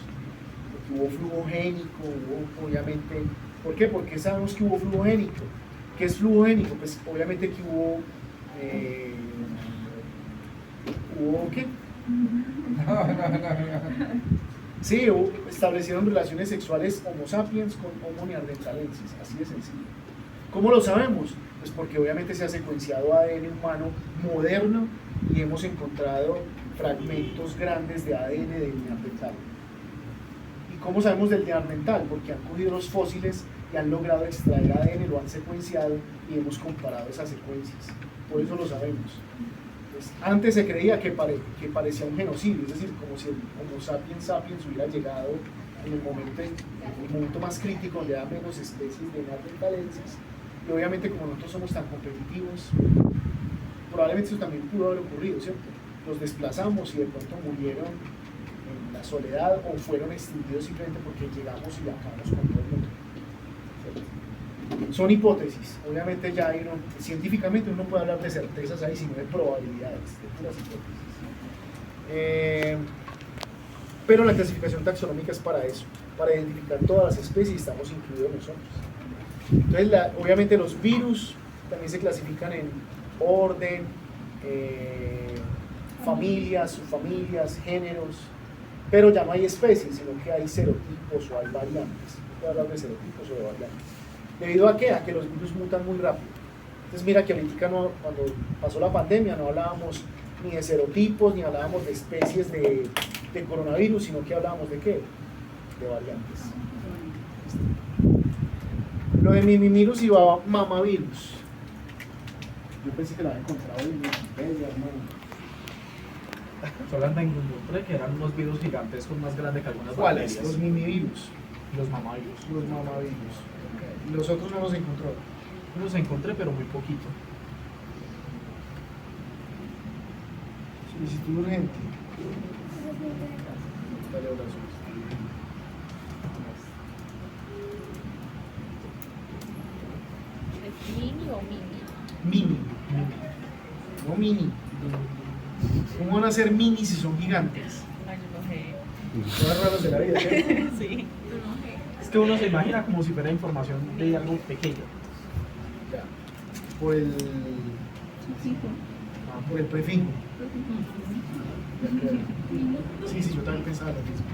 Porque hubo flujo génico, hubo obviamente... ¿Por qué? Porque sabemos que hubo flujo génico. ¿Qué es flujo génico? Pues obviamente que hubo... ¿Hubo qué? Sí, establecieron relaciones sexuales Homo sapiens con Homo neanderthalensis, así de sencillo. ¿Cómo lo sabemos? Pues porque obviamente se ha secuenciado ADN humano moderno y hemos encontrado fragmentos grandes de ADN del neandertal. ¿Y cómo sabemos del neandertal? Porque han cogido los fósiles y han logrado extraer ADN, lo han secuenciado y hemos comparado esas secuencias. Por eso lo sabemos. Antes se creía que parecía un genocidio, es decir, como si el Homo sapiens sapiens hubiera llegado en el momento más crítico donde había menos especies de neanderthalenses, y obviamente como nosotros somos tan competitivos, probablemente eso también pudo haber ocurrido, ¿cierto? Los desplazamos y de pronto murieron en la soledad o fueron extinguidos simplemente porque llegamos y acabamos con todo el mundo, ¿cierto? Son hipótesis, obviamente ya científicamente uno no puede hablar de certezas ahí, sino de probabilidades, de puras hipótesis. Pero la clasificación taxonómica es para eso, para identificar todas las especies y estamos incluidos nosotros. Entonces, obviamente los virus también se clasifican en orden, familias, subfamilias, géneros, pero ya no hay especies, sino que hay serotipos o hay variantes. No puedo hablar de serotipos o de variantes. ¿Debido a qué? A que los virus mutan muy rápido. Entonces mira que ahorita cuando pasó la pandemia no hablábamos ni de serotipos, ni hablábamos de especies de coronavirus, sino que hablábamos de ¿qué? De variantes. Lo de mimivirus y mamavirus. Yo pensé que lo había encontrado en Wikipedia, hermano. Solamente encontré que eran unos virus gigantescos más grandes que algunas ¿Cuáles? bacterias. Los mimivirus. Los mamavirus. Los mamavirus. Los otros no los encontró. Los encontré, pero muy poquito. Solicitud urgente. Dale abrazo. ¿Es mini o mini? Mini. No mini. ¿Cómo van a ser mini si son gigantes? Son raros de la vida, ¿cierto? Sí. Es que uno se imagina como si fuera información de algo pequeño. Ya. Por el prefijo. Sí, yo también pensaba lo mismo.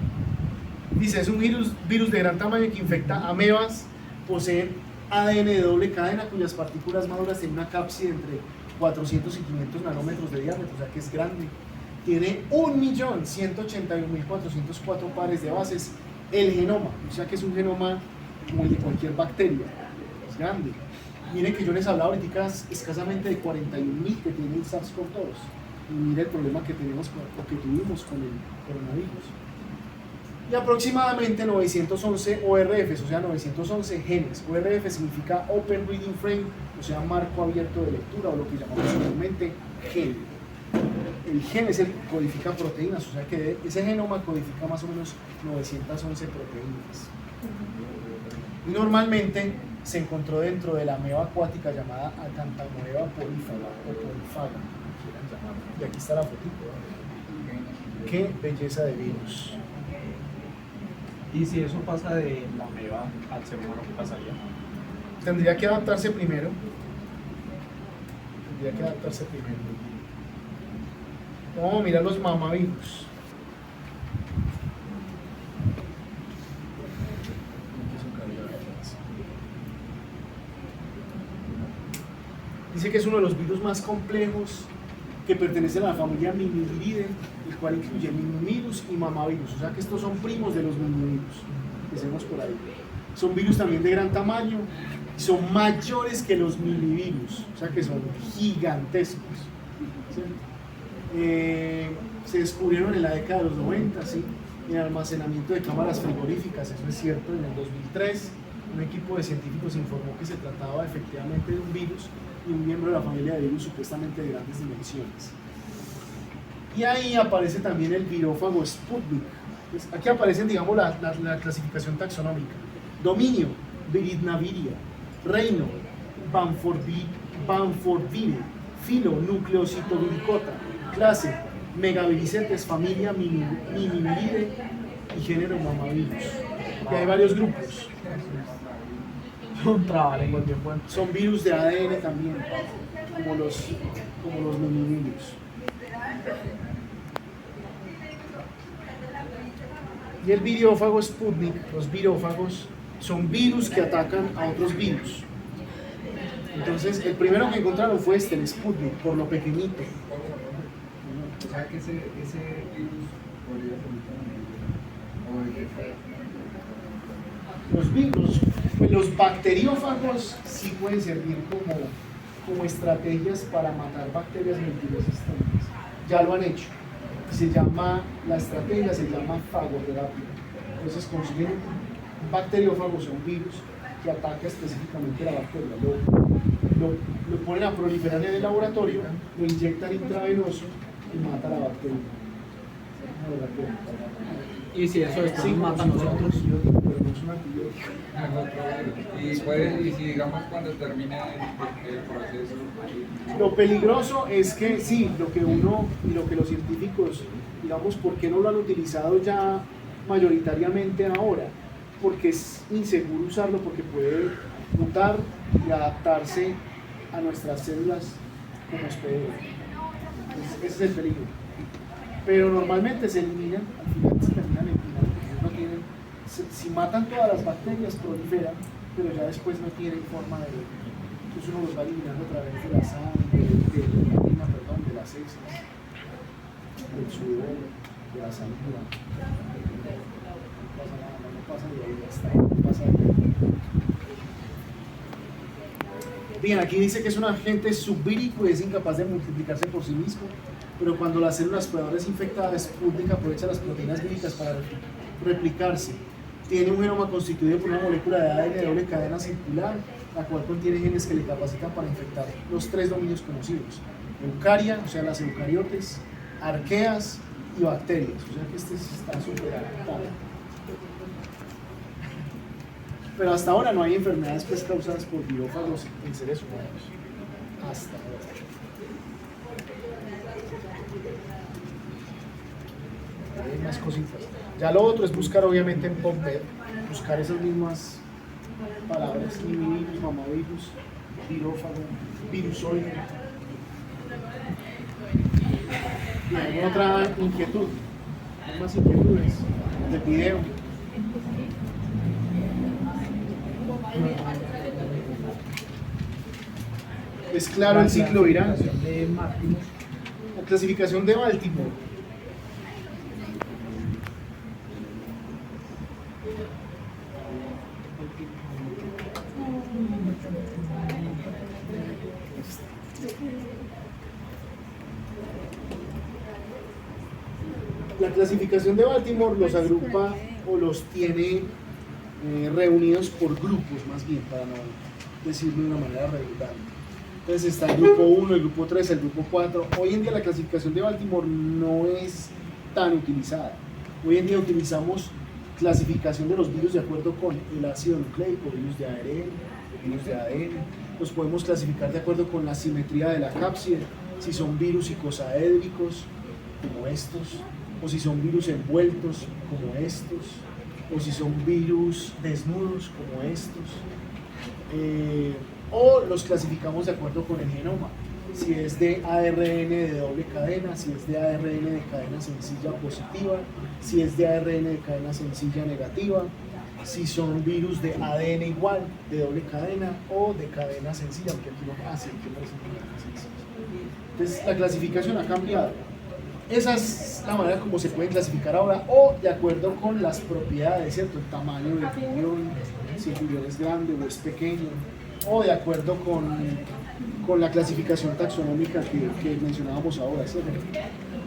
Dice, es un virus de gran tamaño que infecta amebas, posee ADN de doble cadena cuyas partículas maduras tienen una cápside entre 400 y 500 nanómetros de diámetro, o sea que es grande. tiene 1.181.404 pares de bases el genoma, o sea que es un genoma como el de cualquier bacteria, es grande. Miren que yo les hablaba ahorita escasamente de 41.000 que tiene el SARS-CoV-2, y miren el problema que tuvimos con el coronavirus. Y aproximadamente 911 ORFs, o sea 911 genes. ORF significa Open Reading Frame, o sea marco abierto de lectura, o lo que llamamos comúnmente gen. El gen es el que codifica proteínas, o sea que ese genoma codifica más o menos 911 proteínas. Y normalmente se encontró dentro de la ameba acuática llamada Acanthamoeba polyphaga o polifaga, como quieran llamarla. Y aquí está la fotito. Qué belleza de virus. Y si eso pasa de la ameba al ser humano, ¿qué pasaría? Tendría que adaptarse primero. Vamos a mirar los mamavirus. Dice que es uno de los virus más complejos que pertenecen a la familia Mimiviridae, el cual incluye mimivirus y mamavirus, o sea que estos son primos de los mimivirus. Empecemos por ahí. Son virus también de gran tamaño, son mayores que los milivirus, o sea que son gigantescos. ¿Sí? Se descubrieron en la década de los 90, ¿sí? En almacenamiento de cámaras frigoríficas, eso es cierto. En el 2003 un equipo de científicos informó que se trataba efectivamente de un virus y un miembro de la familia de virus supuestamente de grandes dimensiones. Y ahí aparece también el virófago Sputnik. Pues aquí aparecen, digamos, la clasificación taxonómica. Dominio, Viridnaviria. Reino, Banfordine. Filo, Nucleocitoviricota. Clase, Megaviricetes, familia Mimiviridae y género Mamavirus. Y hay varios grupos. Son virus de ADN también, como los mimivirus. Y el virófago Sputnik, los virófagos, son virus que atacan a otros virus. Entonces, el primero que encontraron fue el Sputnik, por lo pequeñito. O sea que ese virus podría ser Los bacteriófagos sí pueden servir como estrategias para matar bacterias multiresistentes. Ya lo han hecho. La estrategia se llama fagoterapia. Entonces consiguen bacteriófagos, un virus que ataca específicamente la bacteria. Lo ponen a proliferar en el laboratorio, lo inyectan intravenoso y mata a la bacteria. Y si eso Sí, mata a nosotros. Pero no es un antibiótico. Y si digamos cuando termine el proceso. Lo peligroso es que sí, lo que los científicos, digamos, ¿por qué no lo han utilizado ya mayoritariamente ahora? Porque es inseguro usarlo, porque puede mutar y adaptarse a nuestras células como hospedero. Ese es el peligro. Pero normalmente se eliminan, al final se terminan eliminando, porque no tienen, si matan todas las bacterias proliferan, pero ya después no tienen forma de, entonces uno los va eliminando a través de la sangre, de la orina, perdón, de las heces, del sudor, de la saliva. No pasa nada, no pasa de ahí, ya está, no pasa de ahí. Bien, aquí dice que es un agente subvírico y es incapaz de multiplicarse por sí mismo, pero cuando las células proveedoras infectadas, Sputnik aprovecha las proteínas víricas para replicarse. Tiene un genoma constituido por una molécula de ADN de doble cadena circular, la cual contiene genes que le capacitan para infectar los 3 dominios conocidos: eucaria, o sea, las eucariotes, arqueas y bacterias. O sea que este está súper adaptado. Pero hasta ahora no hay enfermedades pues causadas por virófagos en seres humanos. Hasta ahora. Hay más cositas. Ya lo otro es buscar obviamente en PubMed, buscar esas mismas palabras: mimivirus, mamavirus, virófago, virusoide. Y hay otra inquietud, hay más inquietudes del video. Es claro el ciclo viral. La clasificación de Baltimore La clasificación de Baltimore los agrupa o los tiene reunidos por grupos, más bien, para no decirlo de una manera redundante. Entonces está el grupo 1, el grupo 3, el grupo 4. Hoy en día la clasificación de Baltimore no es tan utilizada. Hoy en día utilizamos clasificación de los virus de acuerdo con el ácido nucleico, virus de ARN, virus de ADN. Los podemos clasificar de acuerdo con la simetría de la cápside, si son virus psicosaédricos, como estos, o si son virus envueltos, como estos, o si son virus desnudos, como estos. O los clasificamos de acuerdo con el genoma, si es de ARN de doble cadena, si es de ARN de cadena sencilla positiva, si es de ARN de cadena sencilla negativa, si son virus de ADN igual, de doble cadena o de cadena sencilla, aunque aquí no hace, aquí parece una cadena sencilla. Entonces la clasificación ha cambiado. Esa es la manera como se pueden clasificar ahora, o de acuerdo con las propiedades, ¿cierto? El tamaño del riñón, si el riñón es grande o es pequeño, o de acuerdo con la clasificación taxonómica que mencionábamos ahora, ¿cierto?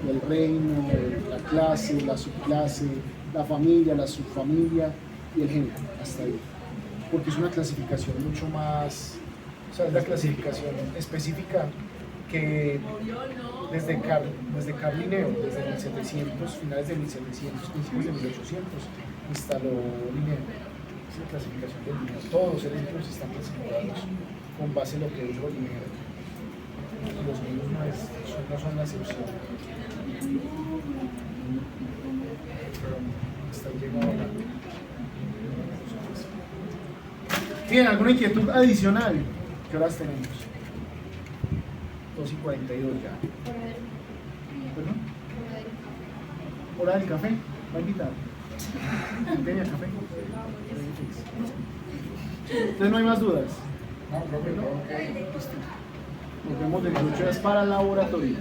El reino, la clase, la subclase, la familia, la subfamilia y el género, hasta ahí. Porque es una clasificación mucho más, o sea, es la clasificación específica que desde Carl Linneo, desde 1700, finales de 1700, principios de 1800, instaló Linneo. Esa clasificación de Linneo. Todos los eventos están clasificados con base en lo que dijo Linneo. Los virus no son la excepción. Hasta ahí llegó ahora. Bien, ¿alguna inquietud adicional? ¿Qué horas tenemos? 2:42 ya. ¿Perdón? ¿Hora del café? ¿Va a invitar? ¿Tenía café? Entonces no hay más dudas. No, profe, no. Nos vemos dentro de 8 horas para el laboratorio.